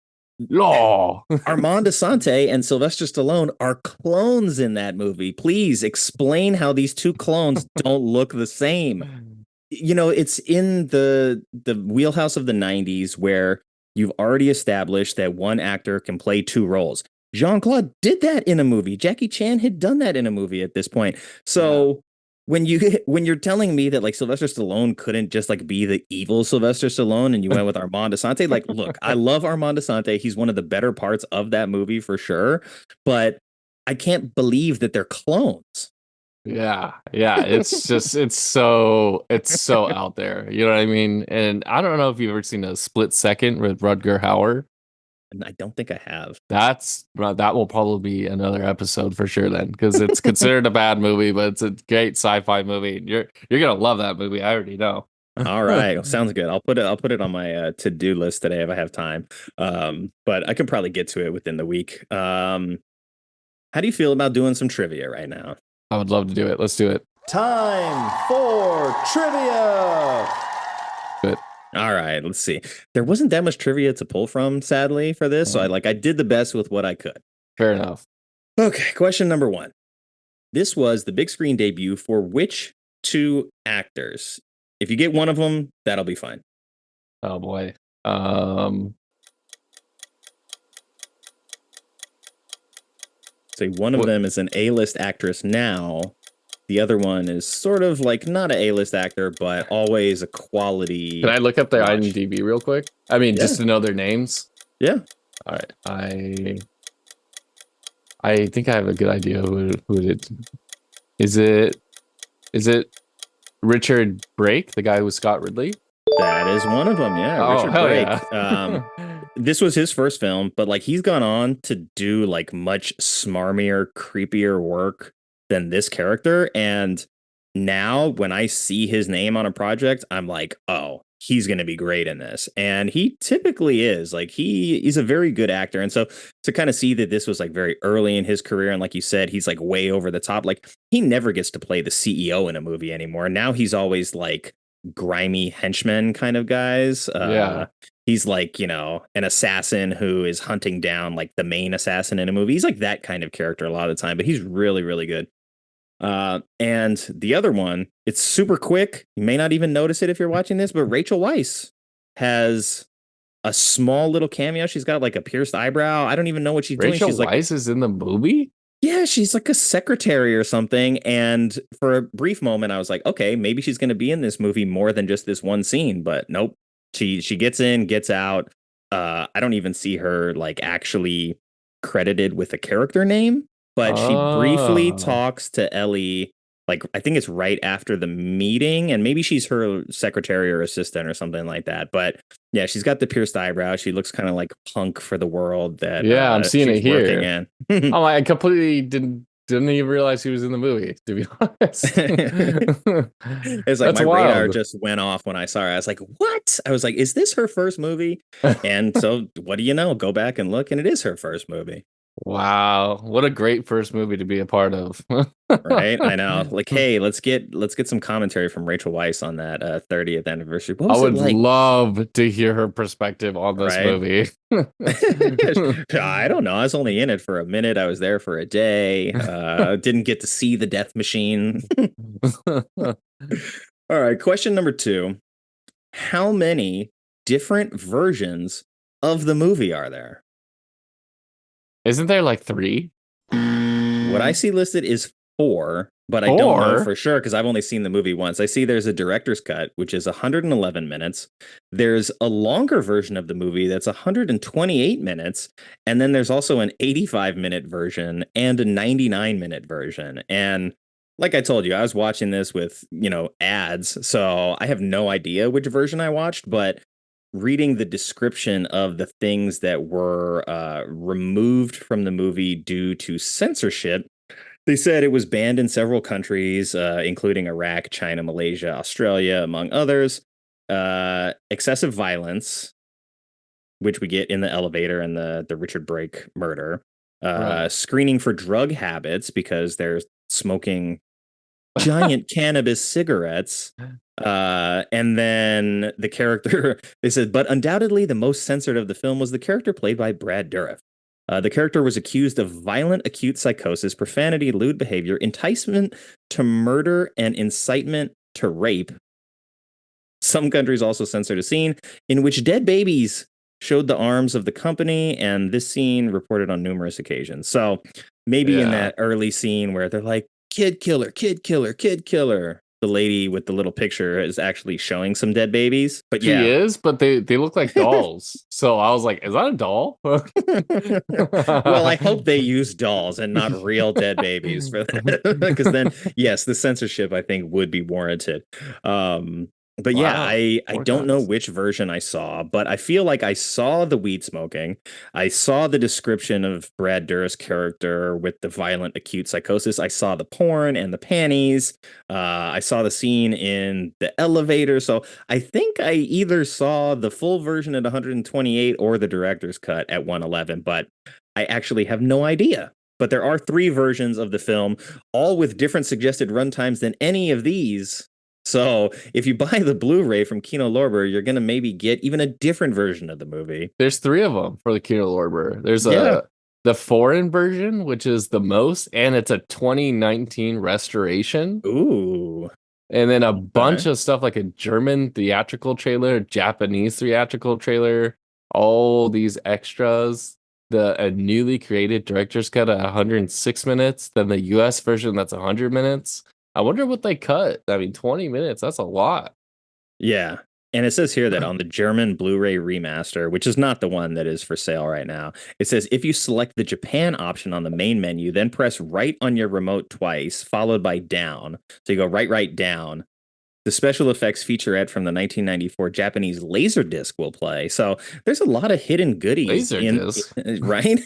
Armand Assante and Sylvester Stallone are clones in that movie. Please explain how these two clones don't look the same. It's in the wheelhouse of the 90s where you've already established that one actor can play two roles. Jean-Claude did that in a movie. Jackie Chan had done that in a movie at this point. So when you're telling me that like Sylvester Stallone couldn't just like be the evil Sylvester Stallone and you went with Armand Assante, like, look, I love Armand Assante. He's one of the better parts of that movie for sure. But I can't believe that they're clones. Yeah. It's so out there. You know what I mean? And I don't know if you've ever seen A Split Second with Rutger Hauer. And I don't think I have. That will probably be another episode for sure then, because it's considered a bad movie, but it's a great sci-fi movie. You're gonna love that movie. I already know. All right, well, sounds good. I'll put it on my to-do list today if I have time. But I can probably get to it within the week. How do you feel about doing some trivia right now? I would love to do it. Let's do it. Time for trivia. Good. All right, let's see. There wasn't that much trivia to pull from, sadly, for this. So I did the best with what I could. Fair enough. Okay, question number 1. This was the big screen debut for which 2 actors? If you get one of them, that'll be fine. Oh boy. So one of them is an A-list actress now. The other one is sort of like not an A-list actor, but always a quality. Can I look up their IMDb real quick? I mean, just to know their names. Yeah. All right. I think I have a good idea who it is. Is it Richard Brake, the guy who was Scott Ridley? That is one of them. Yeah, Richard Brake. Yeah. This was his first film, but like he's gone on to do like much smarmier, creepier work than this character. And now when I see his name on a project, I'm like, oh, he's going to be great in this. And he typically is. Like he's a very good actor. And so to kind of see that this was like very early in his career, and like you said, he's like way over the top. Like he never gets to play the CEO in a movie anymore. Now he's always like grimy henchman kind of guys. He's like, an assassin who is hunting down like the main assassin in a movie. He's like that kind of character a lot of the time, but he's really, really good. And the other one, it's super quick. You may not even notice it if you're watching this, but Rachel Weisz has a small little cameo. She's got like a pierced eyebrow. I don't even know what she's doing. Rachel She's Weisz is in the movie? Yeah, she's like a secretary or something. And for a brief moment, I was like, okay, maybe she's going to be in this movie more than just this one scene. But nope. She gets in, gets out. I don't even see her like actually credited with a character name, but she briefly talks to Ellie. Like, I think it's right after the meeting, and maybe she's her secretary or assistant or something like that. But yeah, she's got the pierced eyebrow. She looks kind of like punk for the world that I'm seeing it here. in. I completely didn't didn't even realize he was in the movie, to be honest. It's like That's my radar wild. just went off when I saw her. I was like, what? I was like, is this her first movie? And so what do you know? Go back and look, and it is her first movie. Wow, what a great first movie to be a part of. Right? I know. Like, hey, let's get some commentary from Rachel Weisz on that 30th anniversary. What I was it would like? love to hear her perspective on this Right? movie. I don't know. I was only in it for a minute. I was there for a day. Didn't get to see the death machine. All right. Question number 2. How many different versions of the movie are there? Isn't there like 3? What I see listed is 4, but I don't know 4? for sure because I've only seen the movie once. I see there's a director's cut, which is 111 minutes. There's a longer version of the movie that's 128 minutes. And then there's also an 85-minute version and a 99-minute version. And like I told you, I was watching this with, ads. So I have no idea which version I watched, but reading the description of the things that were removed from the movie due to censorship, they said it was banned in several countries, including Iraq, China, Malaysia, Australia, among others. Excessive violence, which we get in the elevator and the Richard Brake murder. Right. Screening for drug habits because they're smoking giant cannabis cigarettes. And then the character, they said, but undoubtedly the most censored of the film was the character played by Brad Dourif. The character was accused of violent acute psychosis, profanity, lewd behavior, enticement to murder, and incitement to rape. Some countries also censored a scene in which dead babies showed the arms of the company, and this scene reported on numerous occasions. So maybe in that early scene where they're like, kid killer, kid killer, kid killer, the lady with the little picture is actually showing some dead babies. But She is, but they look like dolls. So I was like, is that a doll? Well, I hope they use dolls and not real dead babies for that. Because then, yes, the censorship I think would be warranted. But yeah, Wow. I Poor don't know guys. which version I saw, but I feel like I saw the weed smoking. I saw the description of Brad Dourif's character with the violent acute psychosis. I saw the porn and the panties. I saw the scene in the elevator. So I think I either saw the full version at 128 or the director's cut at 111, but I actually have no idea. But there are 3 versions of the film, all with different suggested runtimes than any of these. So if you buy the Blu-ray from Kino Lorber, you're gonna maybe get even a different version of the movie. There's 3 of them for the Kino Lorber. There's Yeah. the foreign version, which is the most, and it's a 2019 restoration. Ooh. And then a bunch of stuff like a German theatrical trailer, Japanese theatrical trailer, all these extras. A newly created director's cut at 106 minutes, then the US version that's 100 minutes. I wonder what they cut. I mean, 20 minutes, that's a lot. Yeah. And it says here that on the German Blu-ray remaster, which is not the one that is for sale right now, it says if you select the Japan option on the main menu, then press right on your remote twice, followed by down. So you go right, down. The special effects featurette from the 1994 Japanese Laserdisc will play. So there's a lot of hidden goodies. Laserdisc? Right?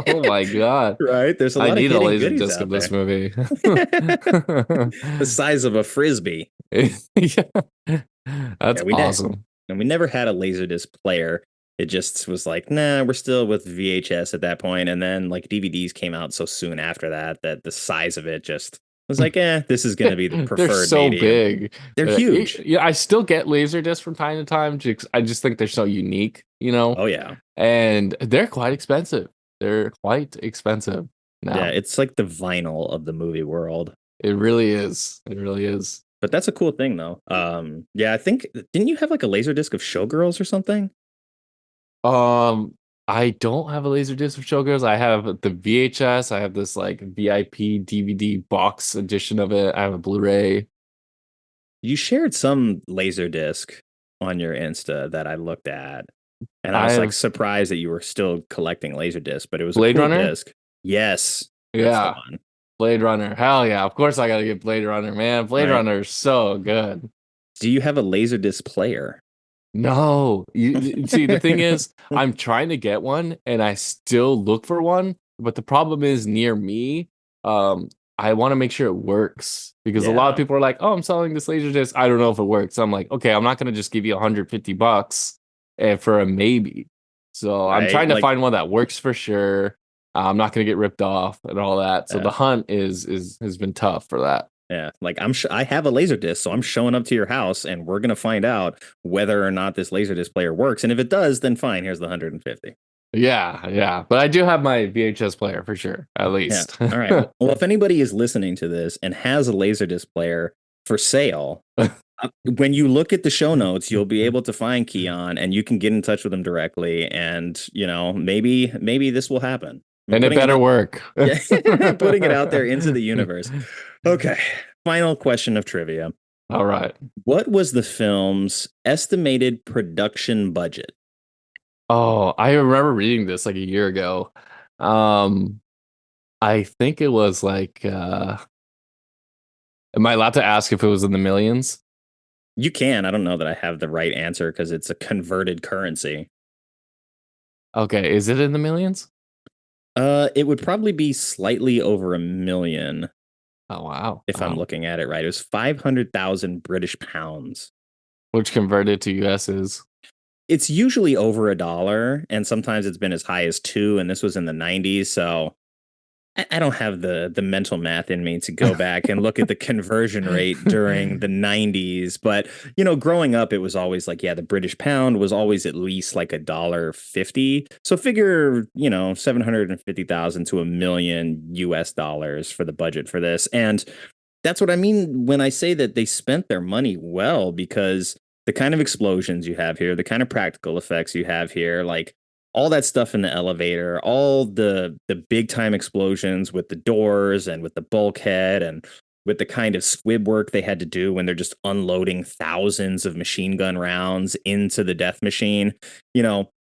Oh my God. Right? There's a lot I of need a hidden laser goodies disc out of this there. movie. The size of a Frisbee. Yeah. That's awesome. And we never had a Laserdisc player. It just was like, nah, we're still with VHS at that point. And then like DVDs came out so soon after that the size of it just was like, this is going to be the preferred They're so medium. big. They're huge. Yeah, I still get Laserdisc from time to time. I just think they're so unique, Oh, yeah. And they're quite expensive. They're quite expensive now. Yeah, it's like the vinyl of the movie world. It really is. It really is. But that's a cool thing, though. Yeah, I think, didn't you have like a Laserdisc of Showgirls or something? I don't have a Laserdisc of Showgirls. I have the VHS. I have this like VIP DVD box edition of it. I have a Blu-ray. You shared some Laserdisc on your Insta that I looked at, and I was like surprised that you were still collecting Laserdisc, but it was Blade a cool Runner disc. Yes. Yeah. Blade Runner. Hell yeah. Of course I gotta get Blade Runner, man. Blade Runner is so good. Do you have a Laserdisc player? No. You see, the thing is, I'm trying to get one and I still look for one, but the problem is near me, I want to make sure it works because a lot of Yeah. people are like, "Oh, I'm selling this laser disc. I don't know if it works." I'm like, "Okay, I'm not going to just give you $150 for a maybe." So I'm Right? trying to Like, find one that works for sure. I'm not going to get ripped off and all that. So uh, the hunt is has been tough for that. yeah, like I have a laser disc, so I'm showing up to your house, and we're gonna find out whether or not this laser disc player works. And if it does, then fine. Here's the 150. Yeah, yeah. But I do have my VHS player for sure, at Yeah. least. All right. Well, if anybody is listening to this and has a Laserdisc player for sale, when you look at the show notes, you'll be able to find Kion and you can get in touch with him directly. And, maybe this will happen. I'm And it putting better out, work. yeah, putting it out there into the universe. Okay. Final question of trivia. All right. What was the film's estimated production budget? Oh, I remember reading this like a year ago. Um, I think it was like am I allowed to ask if it was in the millions? You can. I don't know that I have the right answer because it's a converted currency. Okay, is it in the millions? It would probably be slightly over 1 million Oh wow. if I'm Wow. looking at it right. It was 500,000 British pounds. Which converted to US is It's usually over $1, and sometimes it's been as high as two, and this was in the 90s. So I don't have the mental math in me to go back and look at the conversion rate during the 90s. But, growing up, it was always like, yeah, the British pound was always at least like $1.50. So figure, 750,000 to 1 million US dollars for the budget for this. And that's what I mean when I say that they spent their money well, because the kind of explosions you have here, the kind of practical effects you have here, like all that stuff in the elevator, all the big time explosions with the doors and with the bulkhead and with the kind of squib work they had to do when they're just unloading thousands of machine gun rounds into the death machine.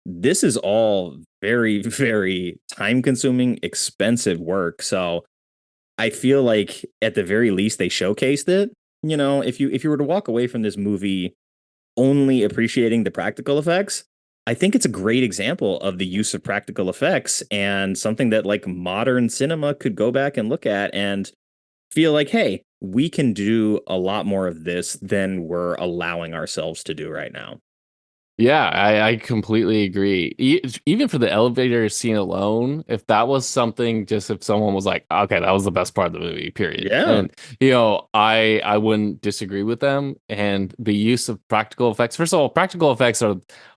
This is all very, very time consuming, expensive work. So I feel like at the very least they showcased it. If you were to walk away from this movie only appreciating the practical effects, I think it's a great example of the use of practical effects and something that like modern cinema could go back and look at and feel like, hey, we can do a lot more of this than we're allowing ourselves to do right now. Yeah, I completely agree. Even for the elevator scene alone, if that was something, just if someone was like, okay, that was the best part of the movie, period. Yeah. And I wouldn't disagree with them. And the use of practical effects. First of all, practical effects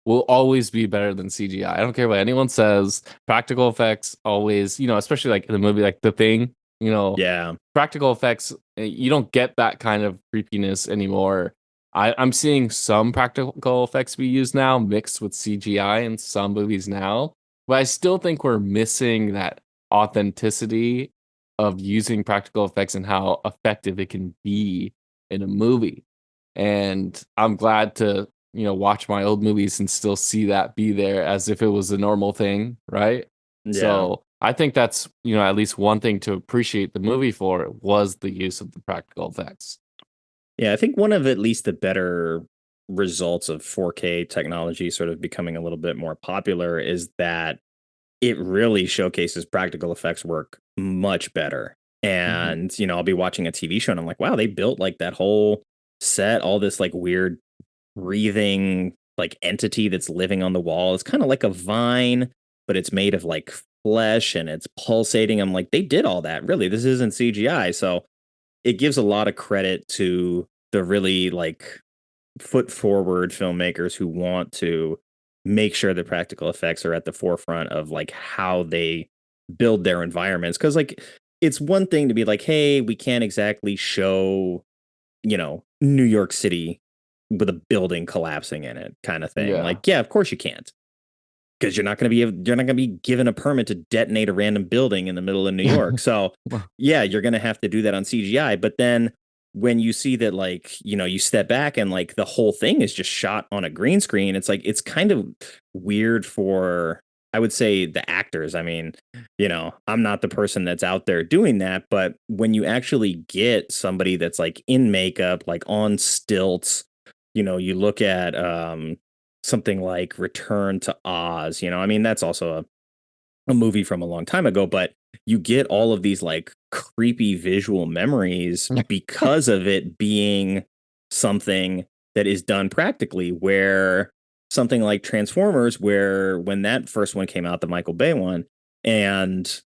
will always be better than CGI. I don't care what anyone says. Practical effects always, especially like in the movie like The Thing, Yeah. practical effects, you don't get that kind of creepiness anymore. I'm seeing some practical effects be used now mixed with CGI in some movies now, but I still think we're missing that authenticity of using practical effects and how effective it can be in a movie. And I'm glad to, watch my old movies and still see that be there as if it was a normal thing, right? Yeah. So I think that's, at least one thing to appreciate the movie for was the use of the practical effects. Yeah, I think one of at least the better results of 4K technology sort of becoming a little bit more popular is that it really showcases practical effects work much better. Mhm. And, I'll be watching a TV show and I'm like, wow, they built like that whole set, all this like weird breathing like entity that's living on the wall. It's kind of like a vine, but it's made of like flesh and it's pulsating. I'm like, they did all that. Really, this isn't CGI. So it gives a lot of credit to the really like foot forward filmmakers who want to make sure the practical effects are at the forefront of like how they build their environments. Cause like it's one thing to be like, hey, we can't exactly show, New York City with a building collapsing in it kind of thing. Yeah. Like, yeah, of course you can't. Because you're not gonna be given a permit to detonate a random building in the middle of New York. So yeah, you're gonna have to do that on CGI. But then when you see that, like, you step back and like the whole thing is just shot on a green screen, it's like it's kind of weird for, I would say, the actors. I mean, I'm not the person that's out there doing that, but when you actually get somebody that's like in makeup, like on stilts, you look at something like Return to Oz, I mean, that's also a movie from a long time ago, but you get all of these like creepy visual memories because of it being something that is done practically, where something like Transformers, where when that first one came out, the Michael Bay one, and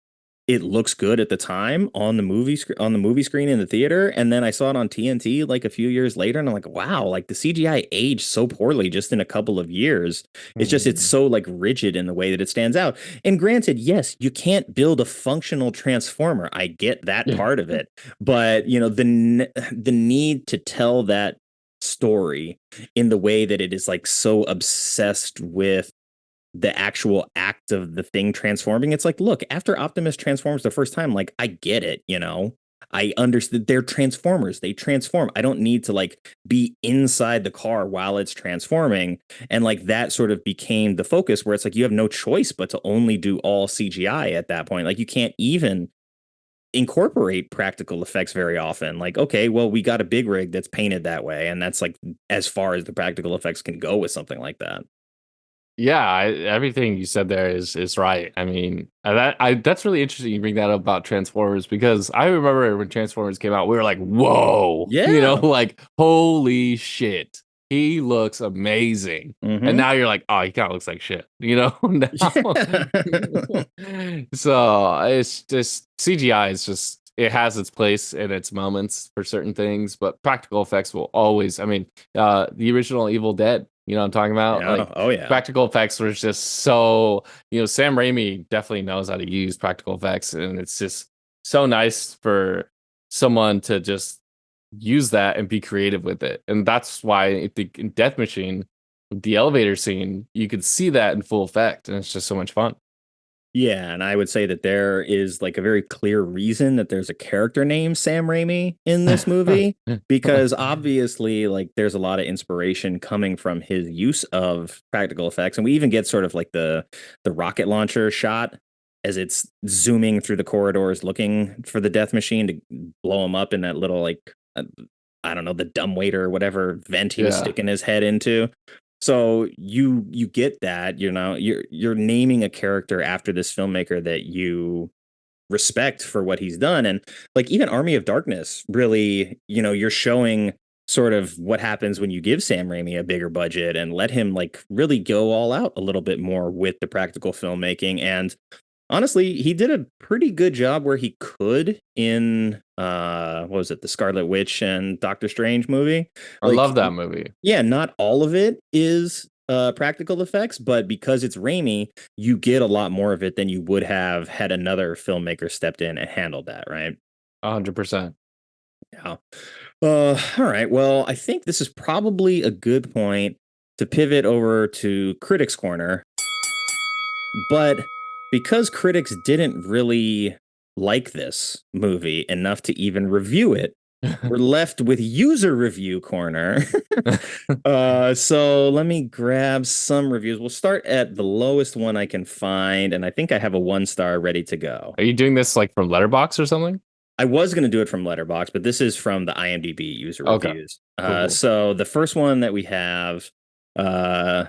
it looks good at the time on the movie screen in the theater, and then I saw it on TNT like a few years later, and I'm like, wow, like the CGI aged so poorly just in a couple of years. It's so like rigid in the way that it stands out. And granted, yes, you can't build a functional Transformer. I get that part of it, but the need to tell that story in the way that it is like so obsessed with the actual act of the thing transforming. It's like, look, after Optimus transforms the first time, like, I get it, I understand they're Transformers. They transform. I don't need to like be inside the car while it's transforming. And like that sort of became the focus, where it's like you have no choice but to only do all CGI at that point. Like you can't even incorporate practical effects very often. Like, okay, well, we got a big rig that's painted that way, and that's like as far as the practical effects can go with something like that. Yeah, everything you said there is right. I mean, that's really interesting. You bring that up about Transformers, because I remember when Transformers came out, we were like, "Whoa!" Yeah, like holy shit, he looks amazing. And now you're like, "Oh, he kind of looks like shit," now. So it's just CGI is just, it has its place and its moments for certain things, but practical effects will always. I mean, the original Evil Dead. You know what I'm talking about? Yeah. Like, Oh yeah. practical effects were just so, Sam Raimi definitely knows how to use practical effects, and it's just so nice for someone to just use that and be creative with it. And that's why in Death Machine, the elevator scene, you could see that in full effect, and it's just so much fun. Yeah, and I would say that there is like a very clear reason that there's a character named Sam Raimi in this movie, because obviously like there's a lot of inspiration coming from his use of practical effects. And we even get sort of like the rocket launcher shot as it's zooming through the corridors looking for the death machine to blow him up in that little like I don't know, the dumbwaiter or whatever vent he was sticking his head into. So you get that, you're naming a character after this filmmaker that you respect for what he's done. And like even Army of Darkness, really, you're showing sort of what happens when you give Sam Raimi a bigger budget and let him like really go all out a little bit more with the practical filmmaking. And honestly, he did a pretty good job where he could in what was it, the Scarlet Witch and Doctor Strange movie. I love that movie. Yeah, not all of it is practical effects, but because it's Raimi, you get a lot more of it than you would have had another filmmaker stepped in and handled that, right? 100%. Yeah. All right. Well, I think this is probably a good point to pivot over to Critics Corner. But because critics didn't really like this movie enough to even review it, we're left with user review corner. So let me grab some reviews. We'll start at the lowest one I can find, and I think I have a 1-star ready to go. Are you doing this like from Letterboxd or something? I was going to do it from Letterboxd, but this is from the IMDb user reviews. Cool. So the first one that we have, from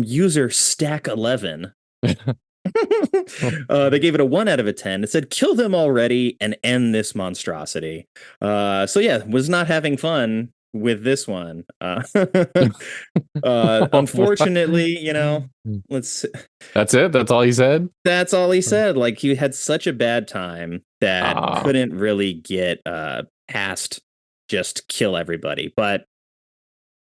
user Stack 11. They gave it a 1 out of a 10. It said, "Kill them already and end this monstrosity." So yeah, was not having fun with this one. Unfortunately, let's. That's it. That's all he said. That's all he said. Like he had such a bad time that couldn't really get past just kill everybody. But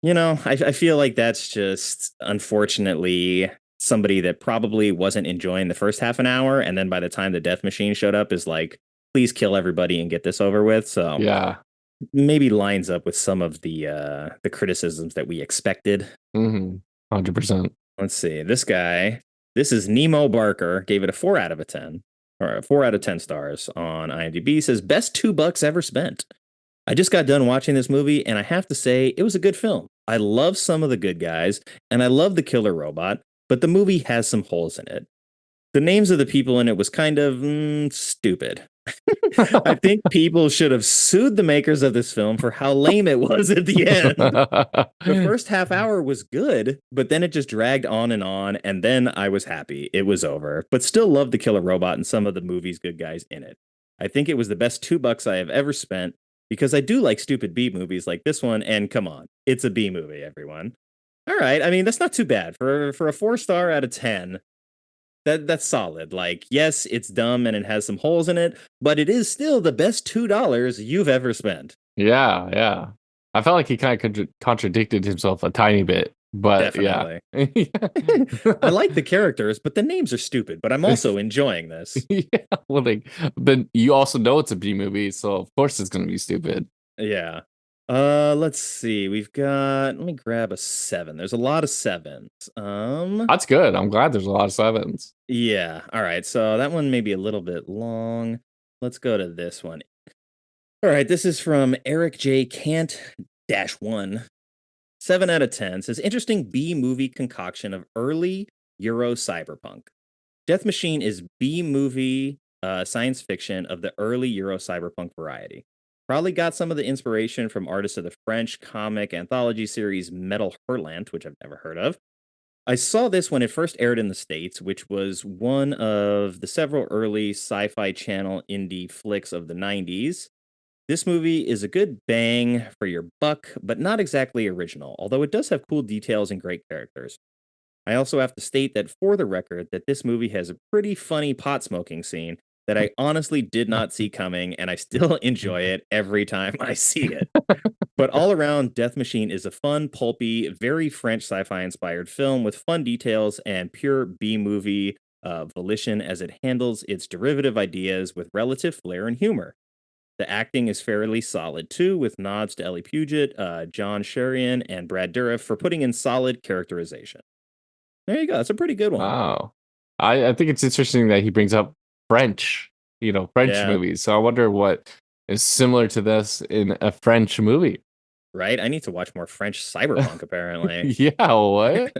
I feel like that's just unfortunately somebody that probably wasn't enjoying the first half an hour, and then by the time the death machine showed up is like, please kill everybody and get this over with. So yeah, maybe lines up with some of the criticisms that we expected. 100%. Let's see, this is Nemo Barker, gave it a 4 out of a 10, or a 4 out of 10 stars on IMDb. Says, best $2 ever spent. I just got done watching this movie, and I have to say it was a good film. I love some of the good guys, and I love the killer robot, but the movie has some holes in it. The names of the people in it was kind of stupid. I think people should have sued the makers of this film for how lame it was at the end. The first half hour was good, but then it just dragged on, and then I was happy it was over. But still loved the killer robot and some of the movie's good guys in it. I think it was the best $2 I have ever spent because I do like stupid B movies like this one. And come on, it's a B movie, everyone. All right, I mean that's not too bad for a 4 star out of 10. That's solid. Like, yes, it's dumb and it has some holes in it, but it is still the best $2 you've ever spent. Yeah, yeah. I felt like he kind of contradicted himself a tiny bit, but yeah. Definitely. I like the characters, but the names are stupid. But I'm also enjoying this. Yeah, well, like, then you also know it's a B movie, so of course it's gonna be stupid. Yeah. Let's see. We've got. Let me grab a 7. There's a lot of 7s. That's good. I'm glad there's a lot of 7s. Yeah. All right. So that one may be a little bit long. Let's go to this one. All right. This is from Eric J. Cant -1. 7 out of 10 says interesting B movie concoction of early Euro cyberpunk. Death Machine is B movie science fiction of the early Euro cyberpunk variety. Probably got some of the inspiration from artists of the French comic anthology series Metal Hurlant, which I've never heard of. I saw this when it first aired in the States, which was one of the several early sci fi channel indie flicks of the 90s. This movie is a good bang for your buck, but not exactly original, although it does have cool details and great characters. I also have to state that for the record that this movie has a pretty funny pot smoking scene that I honestly did not see coming, and I still enjoy it every time I see it. But all around, Death Machine is a fun, pulpy, very French sci-fi inspired film with fun details and pure B-movie volition as it handles its derivative ideas with relative flair and humor. The acting is fairly solid too, with nods to Ellie Puget, John Sherian, and Brad Dourif for putting in solid characterization. There you go. That's a pretty good one. Wow. I think it's interesting that he brings up French, French Yeah. movies. So I wonder what is similar to this in a French movie. Right? I need to watch more French cyberpunk, apparently. Yeah, what?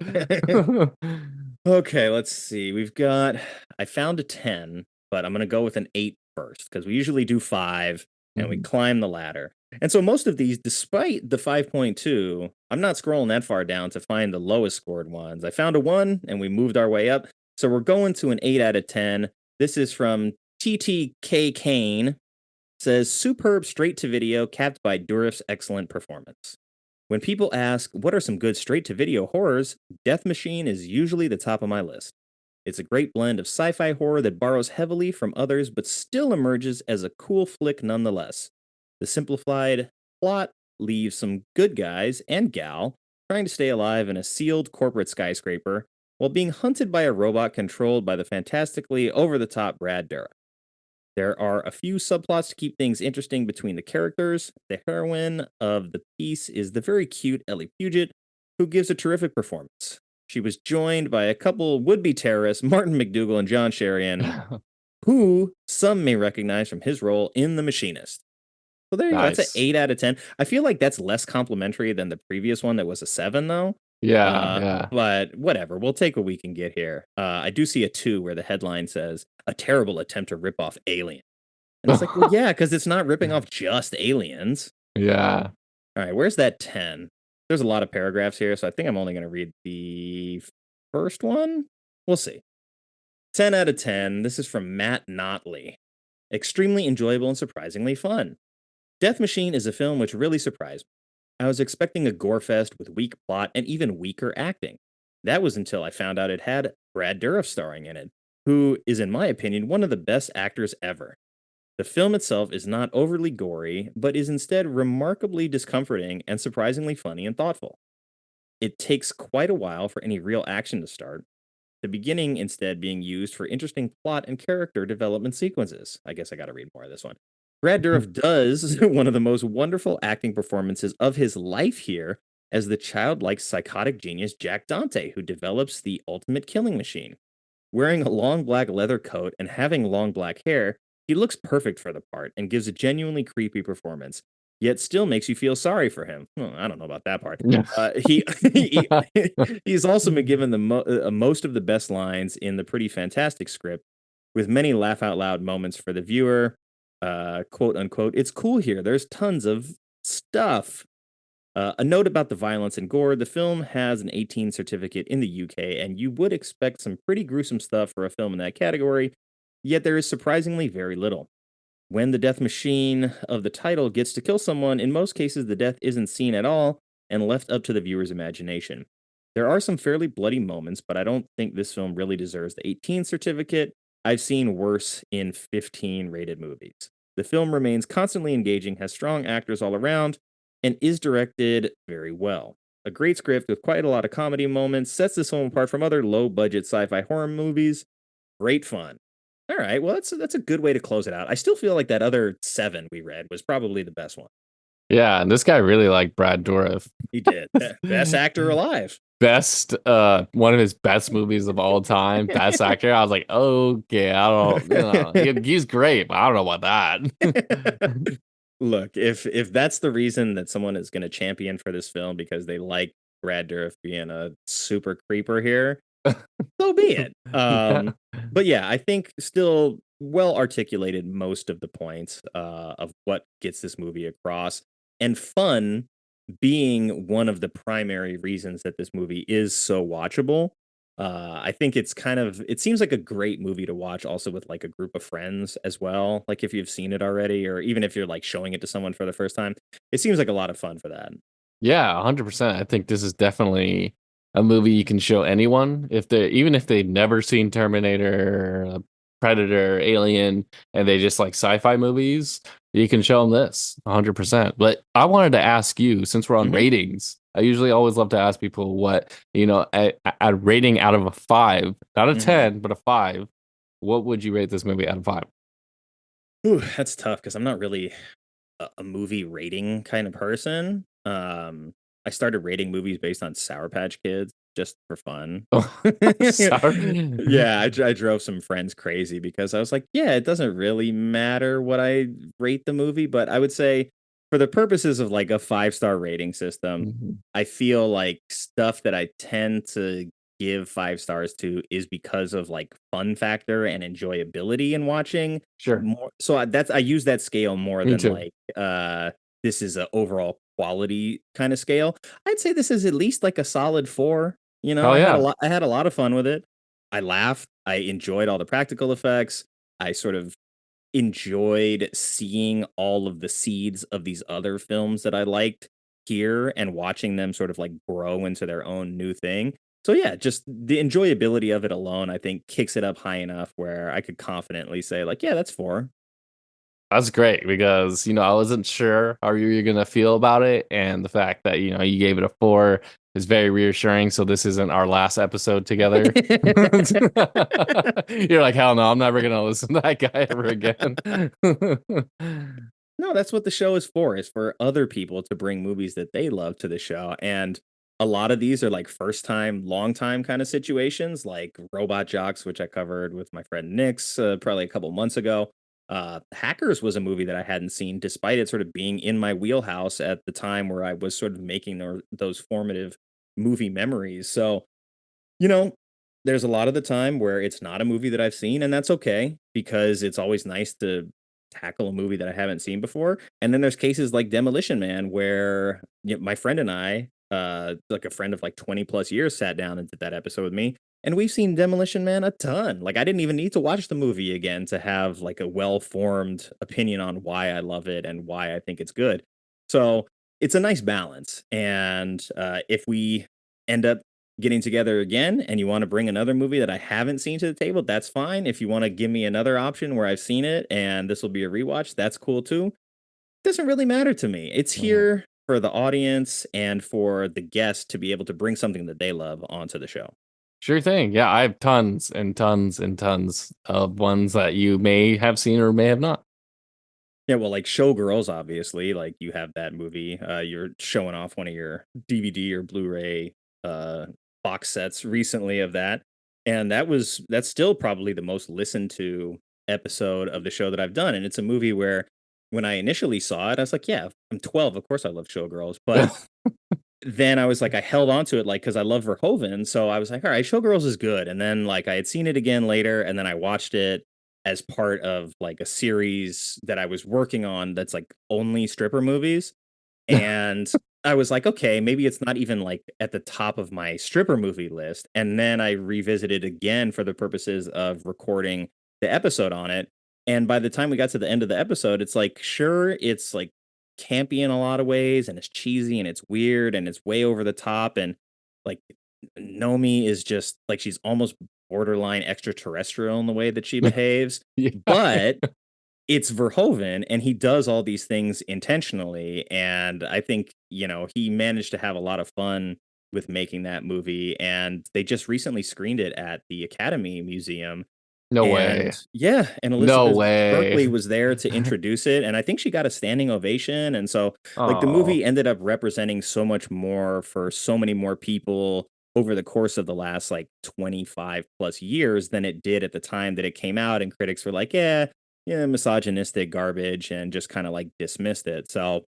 Okay, let's see. I found a 10, but I'm going to go with an 8 first because we usually do 5 and we Mhm. climb the ladder. And so most of these, despite the 5.2, I'm not scrolling that far down to find the lowest scored ones. I found a 1 and we moved our way up. So we're going to an 8 out of 10. This is from TTK Kane. Says superb straight to video capped by Dourif's excellent performance. When people ask what are some good straight to video horrors, Death Machine is usually the top of my list. It's a great blend of sci-fi horror that borrows heavily from others but still emerges as a cool flick nonetheless. The simplified plot leaves some good guys and gal trying to stay alive in a sealed corporate skyscraper while being hunted by a robot controlled by the fantastically over-the-top Brad Dourif. There are a few subplots to keep things interesting between the characters. The heroine of the piece is the very cute Ellie Puget, who gives a terrific performance. She was joined by a couple would-be terrorists, Martin McDougal and John Sherian, who some may recognize from his role in The Machinist. So there you go. That's an Nice. 8 out of 10. I feel like that's less complimentary than the previous one that was a 7, though. Yeah. But whatever. We'll take what we can get here. I do see a 2 where the headline says, a terrible attempt to rip off Alien. And it's like, well, yeah, because it's not ripping off just aliens. Yeah. All right, where's that 10? There's a lot of paragraphs here, so I think I'm only going to read the first one. We'll see. 10 out of 10. This is from Matt Notley. Extremely enjoyable and surprisingly fun. Death Machine is a film which really surprised me. I was expecting a gore fest with weak plot and even weaker acting. That was until I found out it had Brad Dourif starring in it, who is, in my opinion, one of the best actors ever. The film itself is not overly gory, but is instead remarkably discomforting and surprisingly funny and thoughtful. It takes quite a while for any real action to start, the beginning instead being used for interesting plot and character development sequences. I guess I gotta read more of this one. Brad Dourif does one of the most wonderful acting performances of his life here as the childlike psychotic genius Jack Dante, who develops the ultimate killing machine. Wearing a long black leather coat and having long black hair, he looks perfect for the part and gives a genuinely creepy performance, yet still makes you feel sorry for him. I don't know about that part. Yeah. He he's also been given the most of the best lines in the pretty fantastic script, with many laugh out loud moments for the viewer. Quote unquote, it's cool here. There's tons of stuff. A note about the violence and gore. The film has an 18 certificate in the UK, and you would expect some pretty gruesome stuff for a film in that category, yet there is surprisingly very little. when the death machine of the title gets to kill someone, in most cases, the death isn't seen at all and left up to the viewer's imagination. There are some fairly bloody moments, but I don't think this film really deserves the 18 certificate. I've seen worse in 15 rated movies. The film remains constantly engaging, has strong actors all around, and is directed very well. A great script with quite a lot of comedy moments sets this film apart from other low-budget sci-fi horror movies. Great fun. All right, well, that's a good way to close it out. I still feel like that other 7 we read was probably the best one. Yeah, and this guy really liked Brad Dourif. He did. Best actor alive. Best, one of his best movies of all time. Best actor. I was like, okay, I don't know. He's great, but I don't know about that. Look, if that's the reason that someone is going to champion for this film because they like Brad Dourif being a super creeper here, so be it. But yeah, I think still well articulated most of the points of what gets this movie across, and fun being one of the primary reasons that this movie is so watchable. I think it seems like a great movie to watch also with like a group of friends as well. Like if you've seen it already, or even if you're like showing it to someone for the first time, it seems like a lot of fun for that. Yeah, 100%. I think this is definitely a movie you can show anyone even if they've never seen Terminator, Predator, Alien, and they just like sci-fi movies. You can show them this 100%. But I wanted to ask you, since we're on ratings, I usually always love to ask people what, a rating out of a 5, not a 10, but a 5. What would you rate this movie out of 5? Ooh, that's tough because I'm not really a movie rating kind of person. I started rating movies based on Sour Patch Kids just for fun. Yeah, I drove some friends crazy because I was like, yeah, it doesn't really matter what I rate the movie, but I would say for the purposes of like a 5-star rating system, I feel like stuff that I tend to give 5 stars to is because of like fun factor and enjoyability in watching. Sure. More, so I use that scale more Me than too. like this is an overall quality kind of scale. I'd say this is at least like a solid 4. Oh, yeah. I had a lot of fun with it. I laughed. I enjoyed all the practical effects. I sort of enjoyed seeing all of the seeds of these other films that I liked here and watching them sort of like grow into their own new thing. So yeah, just the enjoyability of it alone, I think kicks it up high enough where I could confidently say like, yeah, that's 4. That's great because, I wasn't sure how you were going to feel about it. And the fact that, you gave it a 4 is very reassuring. So this isn't our last episode together. You're like, hell no, I'm never going to listen to that guy ever again. No, that's what the show is for other people to bring movies that they love to the show. And a lot of these are like first time, long time kind of situations, like Robot Jocks, which I covered with my friend Nix probably a couple months ago. Hackers was a movie that I hadn't seen, despite it sort of being in my wheelhouse at the time where I was sort of making those formative movie memories. So, you know, there's a lot of the time where it's not a movie that I've seen, and that's okay because it's always nice to tackle a movie that I haven't seen before. And then there's cases like Demolition Man where my friend and I, like a friend of like 20 plus years, sat down and did that episode with me. And we've seen Demolition Man a ton. Like I didn't even need to watch the movie again to have like a well-formed opinion on why I love it and why I think it's good. So it's a nice balance. And if we end up getting together again and you want to bring another movie that I haven't seen to the table, that's fine. If you want to give me another option where I've seen it and this will be a rewatch, that's cool too. Doesn't really matter to me. It's here for the audience and for the guests to be able to bring something that they love onto the show. Sure thing. Yeah, I have tons and tons and tons of ones that you may have seen or may have not. Yeah, well, like Showgirls, obviously, like you have that movie. You're showing off one of your DVD or Blu-ray box sets recently of that, and that's still probably the most listened to episode of the show that I've done. And it's a movie where when I initially saw it, I was like, yeah, I'm 12, of course I love Showgirls, but then I was like, I held on to it like because I love Verhoeven, so I was like, all right, Showgirls is good. And then like I had seen it again later, and then I watched it as part of like a series that I was working on that's like only stripper movies. And I was like, okay, maybe it's not even like at the top of my stripper movie list. And then I revisited again for the purposes of recording the episode on it. And by the time we got to the end of the episode, it's like, sure, it's like campy in a lot of ways, and it's cheesy and it's weird and it's way over the top. And like Nomi is just like she's almost borderline extraterrestrial in the way that she behaves. Yeah. But it's Verhoeven and he does all these things intentionally. And I think, he managed to have a lot of fun with making that movie. And they just recently screened it at the Academy Museum. No And way. yeah, and No Elizabeth Berkley way. was there to introduce it. And I think she got a standing ovation. And so, like, the Oh, movie ended up representing so much more for so many more people over the course of the last like 25 plus years than it did at the time that it came out. And critics were like, yeah, misogynistic garbage and just kind of like dismissed it. So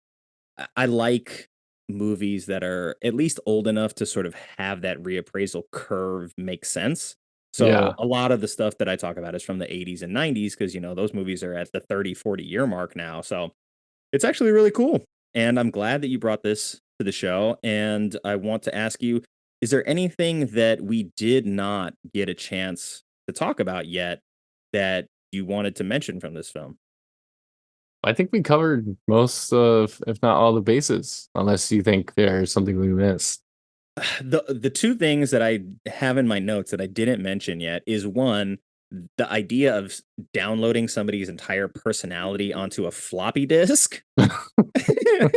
I like movies that are at least old enough to sort of have that reappraisal curve make sense. So yeah. a lot of the stuff that I talk about is from the 80s and 90s because, those movies are at the 30, 40-year mark now. So it's actually really cool. And I'm glad that you brought this to the show. And I want to ask you, is there anything that we did not get a chance to talk about yet that you wanted to mention from this film? I think we covered most of, if not all the bases, unless you think there's something we missed. The two things that I have in my notes that I didn't mention yet is one, the idea of downloading somebody's entire personality onto a floppy disk.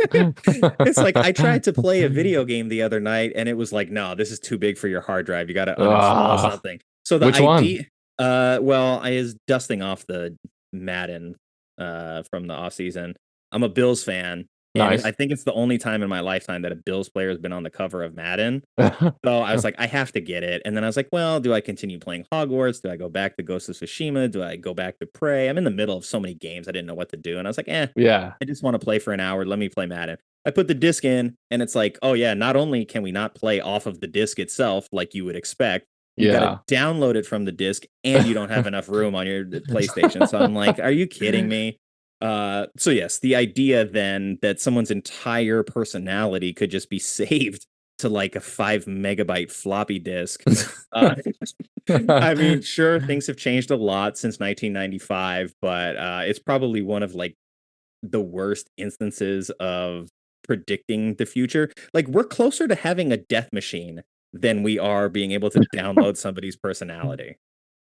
It's like I tried to play a video game the other night and it was like, no, this is too big for your hard drive. You got to uninstall Ah, something. So the which one? idea, well, I was dusting off the Madden from the off season. I'm a Bills fan, and I Nice. think it's the only time in my lifetime that a Bills player has been on the cover of Madden. So I was like, I have to get it. And then I was like, well, do I continue playing Hogwarts? Do I go back to Ghost of Tsushima? Do I go back to Prey? I'm in the middle of so many games. I didn't know what to do. And I was like, Yeah. I just want to play for an hour. Let me play Madden. I put the disc in and it's like, oh yeah, not only can we not play off of the disc itself like you would expect, you got Yeah. to download it from the disc and you don't have enough room on your PlayStation. So I'm like, are you kidding me? So yes, the idea then that someone's entire personality could just be saved to like a 5 megabyte floppy disk. Uh, I mean, sure, things have changed a lot since 1995, but it's probably one of like the worst instances of predicting the future. Like we're closer to having a death machine than we are being able to download somebody's personality.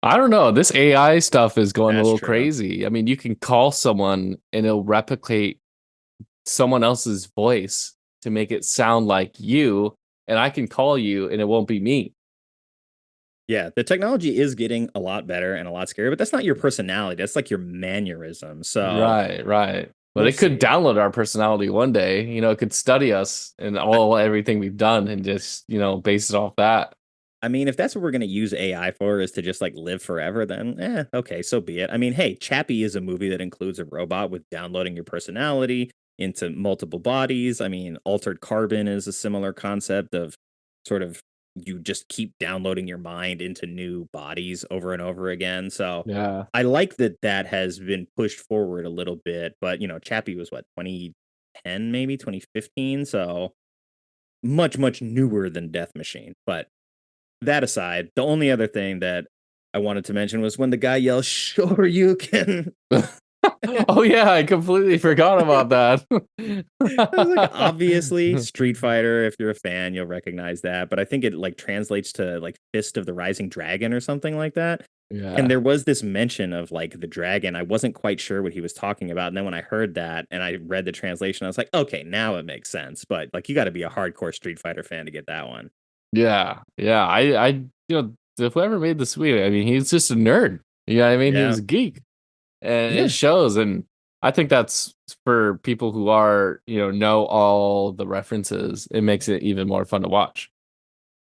I don't know. This AI stuff is going a That's little true. crazy. I mean, you can call someone and it'll replicate someone else's voice to make it sound like you, and I can call you and it won't be me. Yeah, the technology is getting a lot better and a lot scarier, but that's not your personality. That's like your mannerism. So Right, right. But we'll it could see. download our personality one day. It could study us and all everything we've done and just, base it off that. I mean, if that's what we're going to use AI for is to just like live forever, then okay, so be it. I mean, hey, Chappie is a movie that includes a robot with downloading your personality into multiple bodies. I mean, Altered Carbon is a similar concept of sort of you just keep downloading your mind into new bodies over and over again. So Yeah. I like that that has been pushed forward a little bit, but Chappie was what, 2010, maybe 2015. So much newer than Death Machine, but that aside, the only other thing that I wanted to mention was when the guy yells, "Sure you can." Oh yeah, I completely forgot about that. I was like, obviously, Street Fighter, if you're a fan, you'll recognize that, but I think it like translates to like Fist of the Rising Dragon or something like that. And Yeah. there was this mention of like the dragon. I wasn't quite sure what he was talking about. And then when I heard that and I read the translation, I was like, okay, now it makes sense. But like, you got to be a hardcore Street Fighter fan to get that one. Yeah. Yeah. Whoever made this movie, I mean, he's just a nerd. You know what I mean? He Yeah. was a geek. And Yeah. it shows. And I think that's for people who are, know all the references, it makes it even more fun to watch.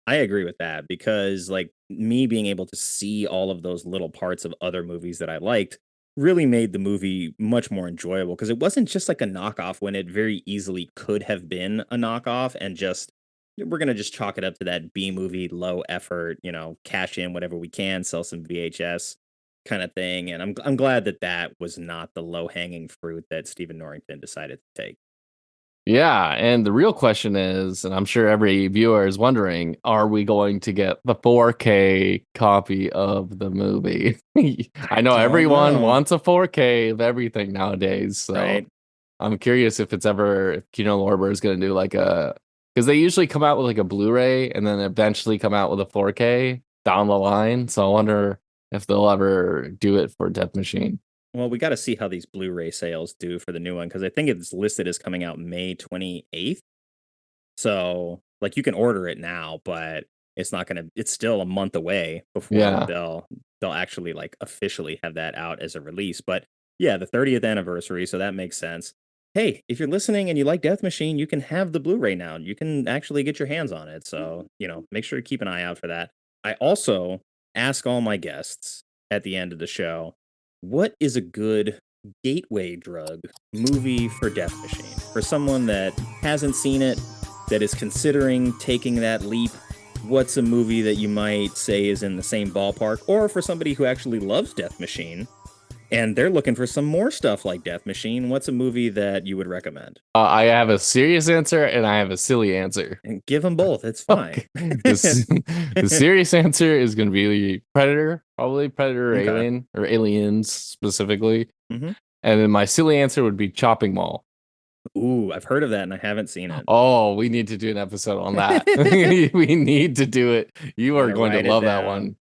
I agree with that because like me being able to see all of those little parts of other movies that I liked really made the movie much more enjoyable because it wasn't just like a knockoff when it very easily could have been a knockoff and just we're going to just chalk it up to that B movie low effort, cash in whatever we can, sell some VHS kind of thing, and I'm glad that that was not the low hanging fruit that Stephen Norrington decided to take. Yeah, and the real question is, and I'm sure every viewer is wondering, are we going to get the 4K copy of the movie? I know Don't everyone know. wants a 4K of everything nowadays, so Right. I'm curious if Kino Lorber is going to do like because they usually come out with like a Blu-ray and then eventually come out with a 4K down the line. So I wonder if they'll ever do it for Death Machine. Well, we got to see how these Blu-ray sales do for the new one because I think it's listed as coming out May 28th. So, like, you can order it now, but it's not gonna. It's still a month away before Yeah. they'll actually like officially have that out as a release. But yeah, the 30th anniversary, so that makes sense. Hey, if you're listening and you like Death Machine, you can have the Blu-ray now. You can actually get your hands on it. So, make sure to keep an eye out for that. I also ask all my guests at the end of the show, what is a good gateway drug movie for Death Machine? For someone that hasn't seen it, that is considering taking that leap, what's a movie that you might say is in the same ballpark? Or for somebody who actually loves Death Machine and they're looking for some more stuff like Death Machine, what's a movie that you would recommend? I have a serious answer and I have a silly answer. And give them both. It's fine. The serious answer is going to be Predator, probably Predator or Okay. Alien, or Aliens specifically. Mhm. And then my silly answer would be Chopping Mall. Ooh, I've heard of that and I haven't seen it. Oh, we need to do an episode on that. We need to do it. You are I'm gonna going to write it love that down. one.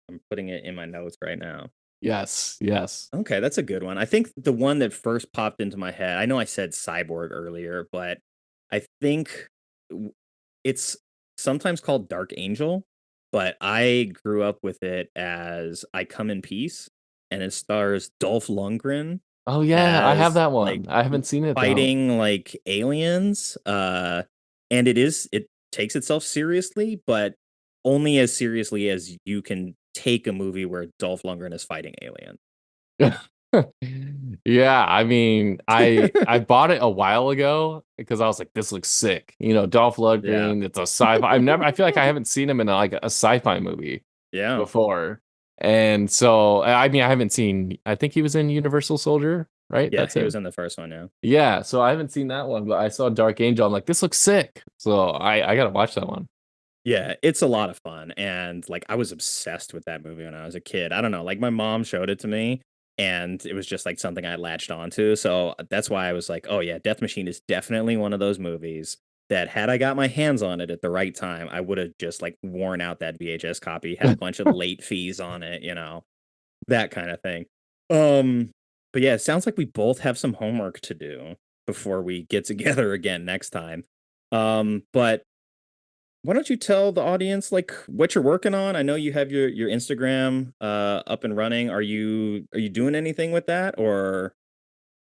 I'm putting it in my notes right now. Yes, yes. Okay, that's a good one. I think the one that first popped into my head, I know I said Cyborg earlier, but I think it's sometimes called Dark Angel, but I grew up with it as I Come in Peace, and it stars Dolph Lundgren Oh yeah, I have as that like one. I haven't seen it though. fighting like aliens. And it takes itself seriously, but only as seriously as you can take a movie where Dolph Lundgren is fighting aliens. Yeah, I mean, I bought it a while ago because I was like, this looks sick. Dolph Lundgren, it's a sci-fi. I feel like I haven't seen him in like a sci-fi movie Yeah. before. And so, I mean, I think he was in Universal Soldier, right? Yeah, That's he it. was in the first one, yeah. Yeah, so I haven't seen that one, but I saw Dark Angel. I'm like, this looks sick. So I gotta watch that one. Yeah, it's a lot of fun, and, like, I was obsessed with that movie when I was a kid. I don't know, like, my mom showed it to me, and it was just, like, something I latched onto, so that's why I was like, "Oh, yeah, Death Machine is definitely one of those movies that had I got my hands on it at the right time, I would've just, like, worn out that VHS copy, had a bunch of late fees on it, that kinda thing." But yeah, it sounds like we both have some homework to do before we get together again next time. But why don't you tell the audience like what you're working on? I know you have your Instagram up and running. Are you doing anything with that, or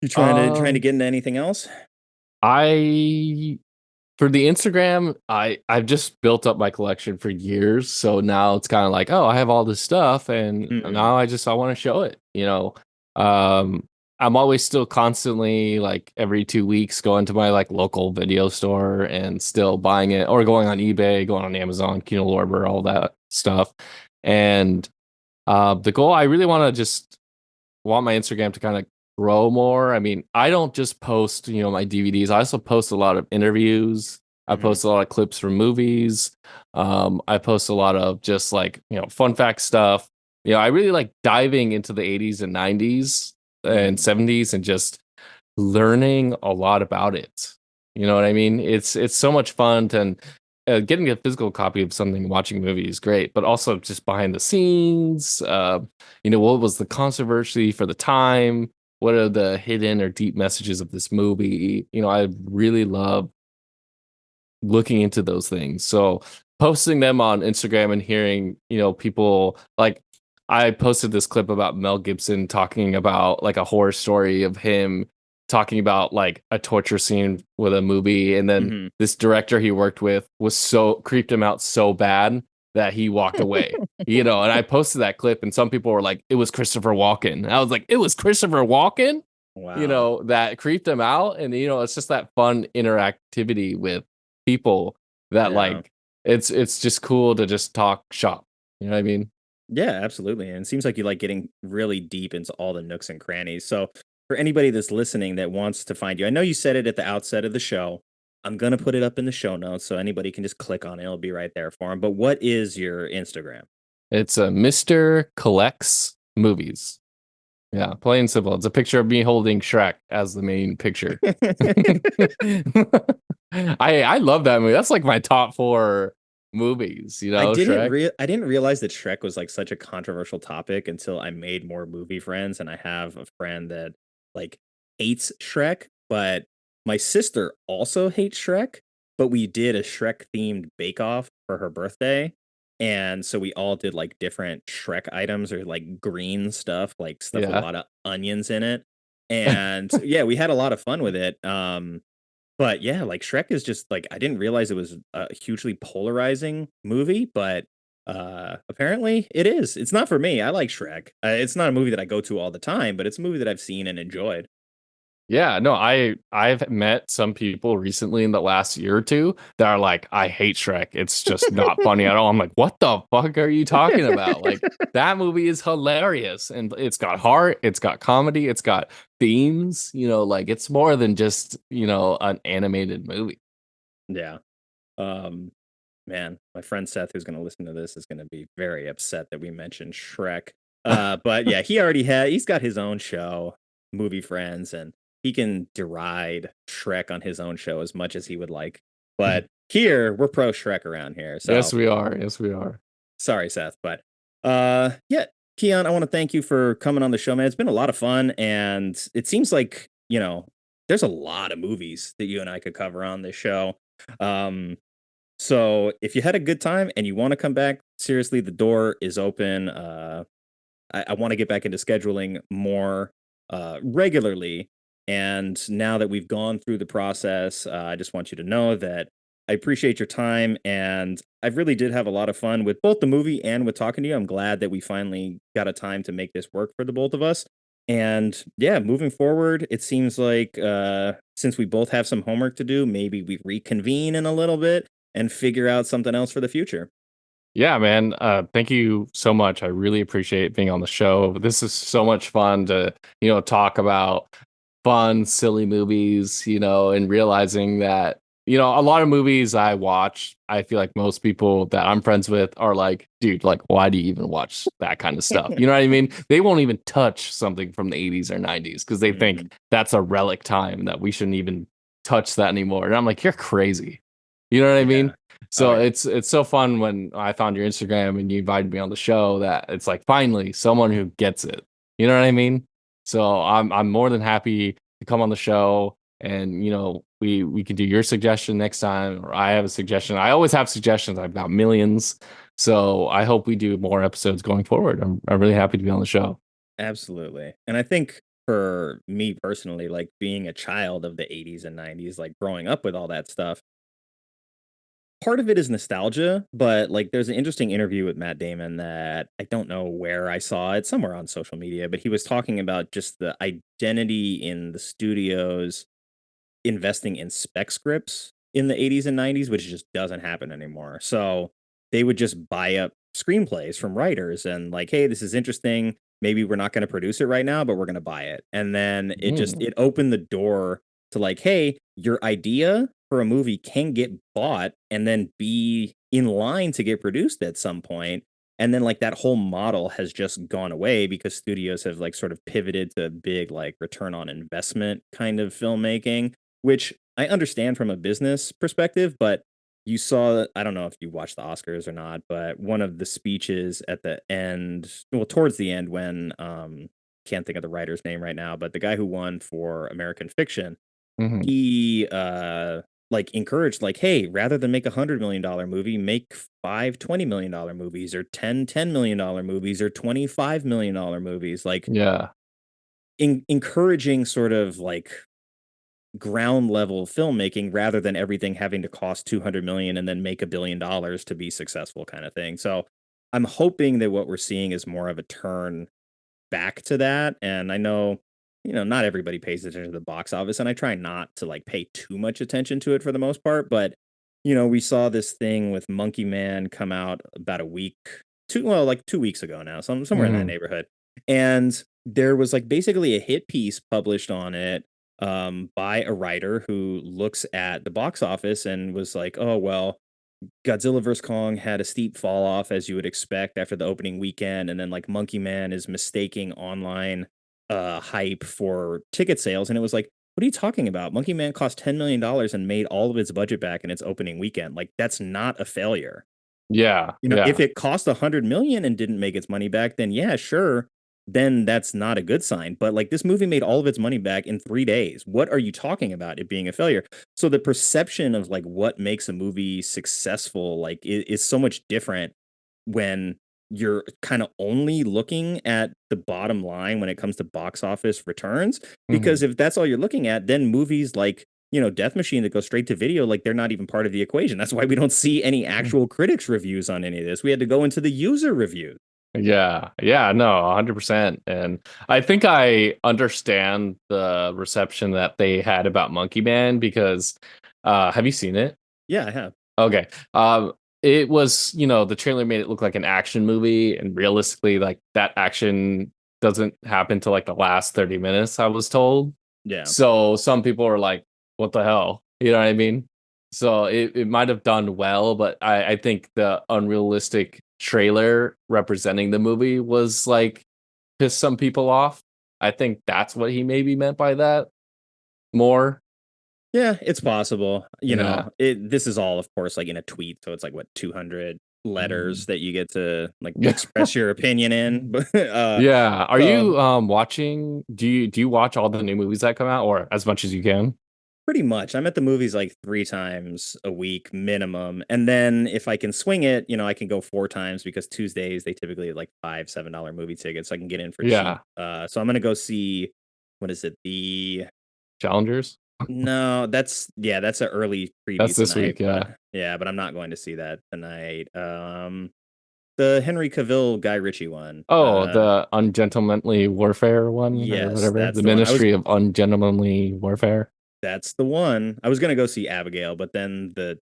you trying to Um, get into anything else? I For the Instagram, I've just built up my collection for years, so now it's kind of like, oh, I have all this stuff, and Mhm. now I want to show it. Um, I'm always still constantly like every 2 weeks going to my like local video store and still buying it, or going on eBay, going on Amazon, Kino Lorber, all that stuff. And the goal, I really want my Instagram to kind of grow more. I mean, I don't just post, my DVDs. I also post a lot of interviews. I Mhm. post a lot of clips from movies. I post a lot of just like, fun fact stuff. I really like diving into the 80s and 90s and Mhm. 70s and just learning a lot about it. You know what I mean? It's so much fun and getting a physical copy of something, watching a movie is great, but also just behind the scenes. What was the controversy for the time? What are the hidden or deep messages of this movie? I really love looking into those things. So posting them on Instagram and hearing, people like I posted this clip about Mel Gibson talking about like a horror story of him talking about like a torture scene with a movie, and then Mhm. this director he worked with was so creeped him out so bad that he walked away. And I posted that clip and some people were like, it was Christopher Walken. I was like, it was Christopher Walken? Wow. That creeped him out. And it's just that fun interactivity with people that Yeah. like it's just cool to just talk shop. You know what I mean? Yeah, absolutely. And it seems like you like getting really deep into all the nooks and crannies. So for anybody that's listening that wants to find you, I know you said it at the outset of the show. I'm going to put it up in the show notes so anybody can just click on it. It'll be right there for them. But what is your Instagram? It's a Mr. Collects Movies. Yeah, plain and simple. It's a picture of me holding Shrek as the main picture. I love that movie. That's like my top 4 movies, Shrek. I didn't realize that Shrek was like such a controversial topic until I made more movie friends, and I have a friend that like hates Shrek, but my sister also hates Shrek, but we did a Shrek themed bake off for her birthday. And so we all did like different Shrek items or like green stuff, like stuff with a Yeah. lot of onions in it. And yeah, we had a lot of fun with it. But yeah, like Shrek is just like I didn't realize it was a hugely polarizing movie, but apparently it is. It's not for me. I like Shrek. It's not a movie that I go to all the time, but it's a movie that I've seen and enjoyed. Yeah, no, I've met some people recently in the last year or two that are like, I hate Shrek. It's just not funny at all. I'm like, what the fuck are you talking about? Like, that movie is hilarious, and it's got heart, it's got comedy, it's got themes. Like it's more than just an animated movie. Yeah. Um Man, my friend Seth, who's going to listen to this, is going to be very upset that we mentioned Shrek. But yeah, he's got his own show, Movie Friends, and he can deride Shrek on his own show as much as he would like. But here, we're pro Shrek around here. So Yes, we are. Yes, we are. sorry, Seth, but yeah, Kion, I want to thank you for coming on the show, man. It's been a lot of fun, and it seems like there's a lot of movies that you and I could cover on this show. Um, so if you had a good time and you want to come back, seriously, the door is open. I want to get back into scheduling more regularly. And now that we've gone through the process, I just want you to know that I appreciate your time. And I really did have a lot of fun with both the movie and with talking to you. I'm glad that we finally got a time to make this work for the both of us. And yeah, moving forward, it seems like since we both have some homework to do, maybe we reconvene in a little bit and figure out something else for the future. Yeah, man. Thank you so much. I really appreciate being on the show. This is so much fun to, talk about fun, silly movies, and realizing that, a lot of movies I watch, I feel like most people that I'm friends with are like, dude, like, why do you even watch that kind of stuff? You know what I mean? They won't even touch something from the 80s or 90s because they think that's a relic time that we shouldn't even touch that anymore. And I'm like, you're crazy. You know what I mean? So it's so fun when I found your Instagram and you invited me on the show that it's like finally someone who gets it. You know what I mean? So I'm more than happy to come on the show and we can do your suggestion next time or I have a suggestion. I always have suggestions. I've got millions. So I hope we do more episodes going forward. I'm really happy to be on the show. Absolutely. And I think for me personally, like being a child of the 80s and 90s, like growing up with all that stuff, part of it is nostalgia, but like there's an interesting interview with Matt Damon that I don't know where I saw it, somewhere on social media, but he was talking about just the identity in the studios investing in spec scripts in the 80s and 90s, which just doesn't happen anymore. So they would just buy up screenplays from writers and like, hey, this is interesting. Maybe we're not going to produce it right now, but we're going to buy it. And then it opened the door to like, hey, your idea for a movie can get bought and then be in line to get produced at some point. And then like that whole model has just gone away because studios have like sort of pivoted to big like return on investment kind of filmmaking, which I understand from a business perspective, but you saw, I don't know if you watched the Oscars or not, but one of the speeches at the end, well, towards the end when can't think of the writer's name right now, but the guy who won for American Fiction, he like encouraged like, hey, rather than make $100 million movie, make 5 $20 million movies or 10 $10 million movies or $25 million movies. Like encouraging sort of like ground level filmmaking rather than everything having to cost 200 million and then make $1 billion to be successful kind of thing. So I'm hoping that what we're seeing is more of a turn back to that. And I know, not everybody pays attention to the box office, and I try not to like pay too much attention to it for the most part. But, we saw this thing with Monkey Man come out about a week, 2 weeks ago now, somewhere in that neighborhood. And there was like basically a hit piece published on it by a writer who looks at the box office and was like, oh, well, Godzilla vs. Kong had a steep fall off as you would expect after the opening weekend. And then like Monkey Man is mistaking online hype for ticket sales. And it was like, what are you talking about? Monkey Man cost $10 million and made all of its budget back in its opening weekend. Like that's not a failure. Yeah, You know, yeah. if it cost 100 million and didn't make its money back, then yeah, sure. Then that's not a good sign. But like this movie made all of its money back in 3 days. What are you talking about it being a failure? So the perception of like what makes a movie successful like is so much different when you're kind of only looking at the bottom line when it comes to box office returns. Because if that's all you're looking at, then movies like Death Machine that go straight to video, like they're not even part of the equation. That's why we don't see any actual critics reviews on any of this. We had to go into the user reviews. Yeah, yeah, no, 100%. And I think I understand the reception that they had about Monkey Man because have you seen it? Yeah, I have. Okay. It was, the trailer made it look like an action movie, and realistically, like that action doesn't happen till like the last 30 minutes, I was told. Yeah. So some people are like, what the hell? You know what I mean? So it might have done well, but I think the unrealistic trailer representing the movie was like pissed some people off. I think that's what he maybe meant by that more. Yeah, it's possible. Yeah. This is all, of course, like in a tweet. So it's like, what, 200 letters that you get to like Yeah. express your opinion in. Yeah. Are you watching? Do you watch all the new movies that come out, or as much as you can? Pretty much. I'm at the movies like 3 times a week minimum. And then if I can swing it, I can go 4 times because Tuesdays they typically have like $5-7 movie tickets. So I can get in for cheap. So I'm gonna go see, what is it? The Challengers? No, that's an early preview That's this tonight, week, yeah. but I'm not going to see that tonight. The Henry Cavill Guy Ritchie one. Oh, the Ungentlemanly Warfare one, or Yes, whatever. that's The the one. Ministry of Ungentlemanly Warfare. That's the one. I was gonna go see Abigail, but then the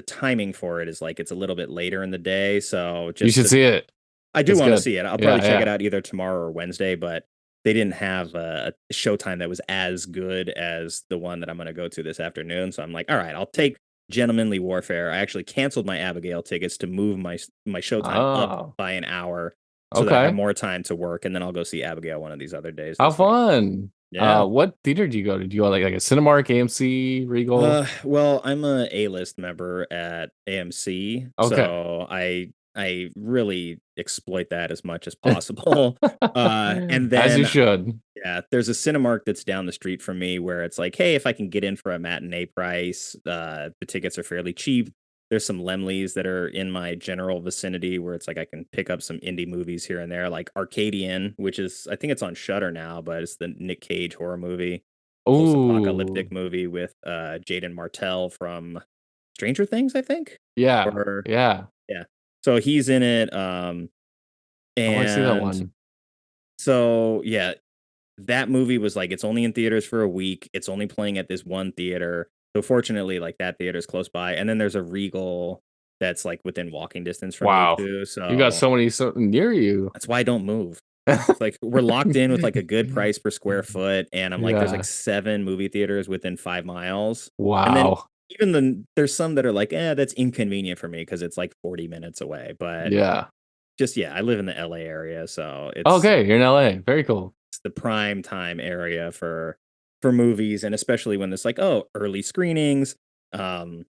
timing for it is like it's a little bit later in the day, so You should see it. I do It's want to good. see it. I'll Yeah, probably check yeah. it out either tomorrow or Wednesday, but they didn't have a showtime that was as good as the one that I'm going to go to this afternoon. So I'm like, all right, I'll take Gentlemanly Warfare. I actually canceled my Abigail tickets to move my showtime up Oh, by an hour so that I have okay. more time to work, and then I'll go see Abigail one of these other days How this week. fun. Yeah. What theater do you go to? Do you go like a Cinemark, AMC, Regal? Well, I'm a A-list member at AMC, Okay. so I really exploit that as much as possible. And As you then should. yeah, there's a Cinemark that's down the street from me where it's like, hey, if I can get in for a matinee price, the tickets are fairly cheap. There's some Lemleys that are in my general vicinity where it's like I can pick up some indie movies here and there, like Arcadian, which is I think it's on Shudder now, but it's the Nick Cage horror movie, post-apocalyptic Ooh. wi with Jaden Martell from Stranger Things, I think. Yeah. Or Yeah. yeah, so he's in it. I want to see that And one. so yeah, that movie was like it's only in theaters for a week. It's only playing at this one theater. So fortunately, like that theater is close by, and then there's a Regal that's like within walking distance from me Wow. too. You got So so many near you. that's why I don't move. It's like we're locked in with like a good price per square foot, and I'm like, there's like Yeah. 7 movie theaters within 5 miles, and then Wow. even there's some that are like, that's inconvenient for me because it's like 40 minutes away. But Yeah. just I live in the LA area, so Okay, you're in LA. Very cool. it's the prime time area for movies, and especially when it's like, oh, early screenings, um,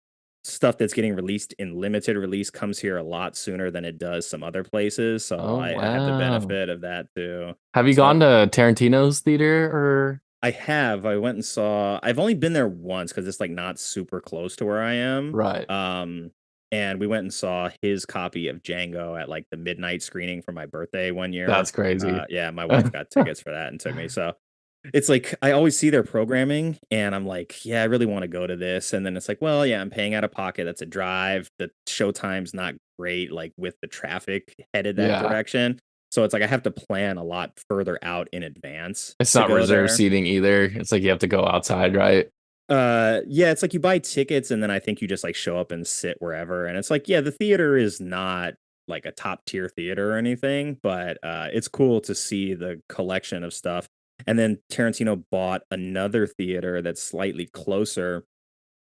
stuff that's getting released in limited release comes here a lot sooner than it does some other places. So Oh, I have the wow. benefit of that too. Have you So gone to Tarantino's theater or? I have. I went and saw. I've only been there once because it's like not super close to where I am. Right. And we went and saw his copy of Django at like the midnight screening for my birthday one year. That's crazy. Yeah, my wife got tickets for that and took me. So it's like I always see their programming and I'm like, yeah, I really want to go to this. And then it's like, well, yeah, I'm paying out of pocket. That's a drive. The showtime's not great, like with the traffic headed that Yeah. direction. So it's like I have to plan a lot further out in advance. It's to not go reserved there. seating either. It's like you have to go outside, right? Yeah, it's like you buy tickets and then I think you just like show up and sit wherever. And it's like, yeah, the theater is not like a top tier theater or anything, but it's cool to see the collection of stuff. And then Tarantino bought another theater that's slightly closer,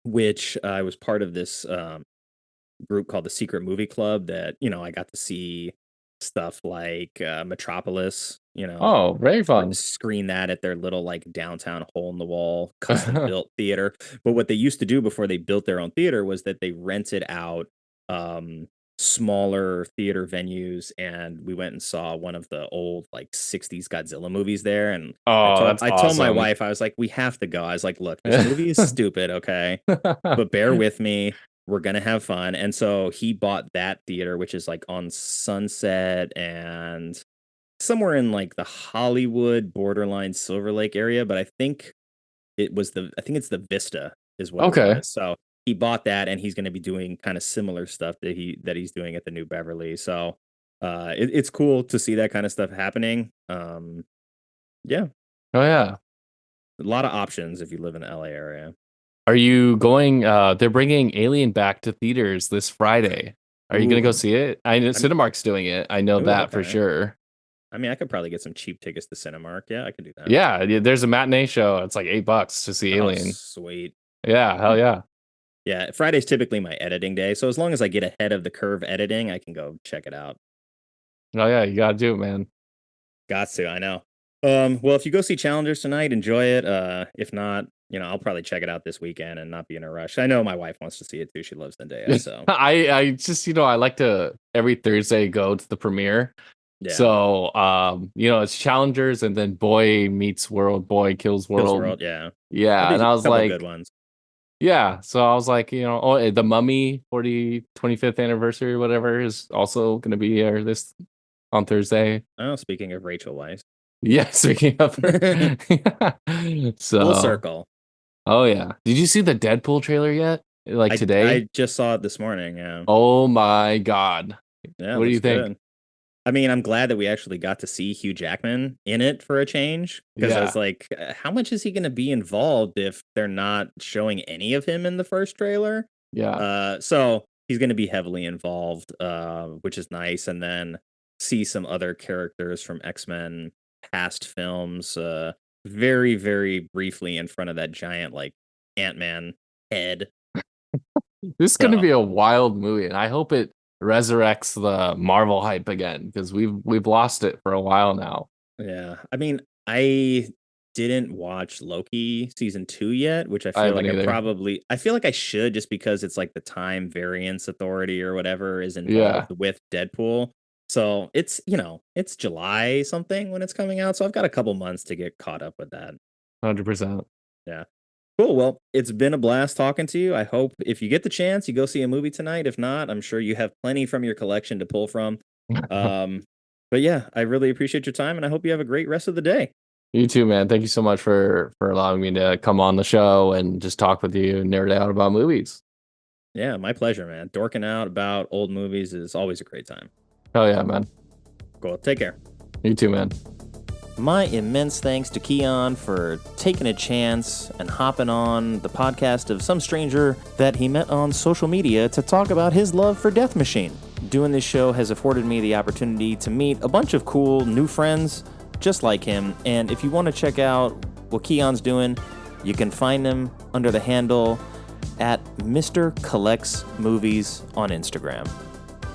which I was part of this group called the Secret Movie Club that, I got to see stuff like Metropolis, Oh, very fun. screen that at their little like downtown hole in the wall custom built theater. But what they used to do before they built their own theater was that they rented out smaller theater venues, and we went and saw one of the old like 60s Godzilla movies there. And Oh, that's I told my awesome. wife, I was like, we have to go. I was like, look, this movie is stupid, okay? But bear with me. We're gonna have fun. And so he bought that theater, which is like on Sunset and somewhere in like the Hollywood borderline Silver Lake area, but I think it's the Vista is what it Okay. was. So he bought that, and he's going to be doing kind of similar stuff that he's doing at the New Beverly. So it's cool to see that kind of stuff happening. Yeah, Oh yeah. a lot of options if you live in the LA area. Are you going? They're bringing Alien back to theaters this Friday. Are you gonna go Ooh. see it? I know Cinemark's doing it. I know Ooh, that for okay. sure. I mean, I could probably get some cheap tickets to Cinemark. Yeah, I could do that. Yeah, there's a matinee show. It's like $8 to see Oh, Alien. sweet. Yeah, hell yeah. Yeah, Friday's typically my editing day, so as long as I get ahead of the curve editing, I can go check it out. Oh yeah, you gotta do it, man. Got to, I know. Well, if you go see Challengers tonight, enjoy it. If not, I'll probably check it out this weekend and not be in a rush. I know my wife wants to see it too. She loves Zendaya, so I just I like to every Thursday go to the premiere. yeah. So it's Challengers and then Boy Meets World, Boy Kills World. Kills World, yeah. Yeah, and I was couple like, good ones. yeah. So I was like, The Mummy 25th anniversary or whatever is also going to be here on Thursday. Oh, speaking of Rachel Weisz, Yeah, speaking of her. So full circle. Oh yeah. Did you see the Deadpool trailer yet? Like today? I just saw it this morning. Yeah. Oh my god. Yeah. What do you looks think? good. I mean, I'm glad that we actually got to see Hugh Jackman in it for a change, because I Yeah. was like, how much is he going to be involved if they're not showing any of him in the first trailer? Yeah. So he's going to be heavily involved, which is nice. And then see some other characters from X-Men past films, very, very briefly in front of that giant like Ant-Man head. This is going to So- be a wild movie, and I hope it resurrects the Marvel hype again, because we've lost it for a while now. Yeah. I mean, I didn't watch Loki season 2 yet, which I feel haven't like either. I feel like I should, just because it's like the Time Variance Authority or whatever is involved Yeah. with Deadpool. So it's July something when it's coming out. So I've got a couple months to get caught up with that. 100%. Yeah. Cool. Well, it's been a blast talking to you. I hope if you get the chance, you go see a movie tonight. If not, I'm sure you have plenty from your collection to pull from. But yeah, I really appreciate your time, and I hope you have a great rest of the day. You too, man. Thank you so much for allowing me to come on the show and just talk with you and nerd out about movies. Yeah, my pleasure, man. Dorking out about old movies is always a great time. Hell yeah, man. Cool. Take care. You too, man. My immense thanks to Kion for taking a chance and hopping on the podcast of some stranger that he met on social media to talk about his love for Death Machine. Doing this show has afforded me the opportunity to meet a bunch of cool new friends just like him, and if you want to check out what Kion's doing, you can find him under the handle at Mr. Collects Movies on Instagram.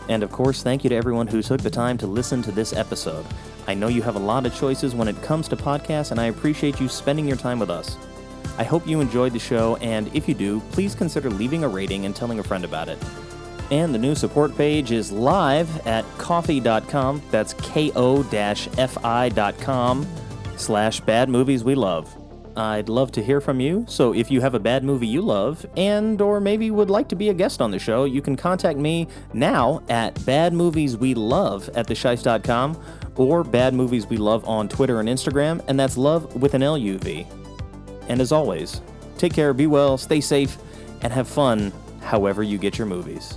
And of course, thank you to everyone who took the time to listen to this episode. I know you have a lot of choices when it comes to podcasts, and I appreciate you spending your time with us. I hope you enjoyed the show, and if you do, please consider leaving a rating and telling a friend about it. And the new support page is live at ko-fi.com. That's ko-fi.com/badmovieswelove. I'd love to hear from you, so if you have a bad movie you love, and or maybe would like to be a guest on the show, you can contact me now at badmovieswelove@theshice.com or badmovieswelove on Twitter and Instagram, and that's love with an LUV. And as always, take care, be well, stay safe, and have fun however you get your movies.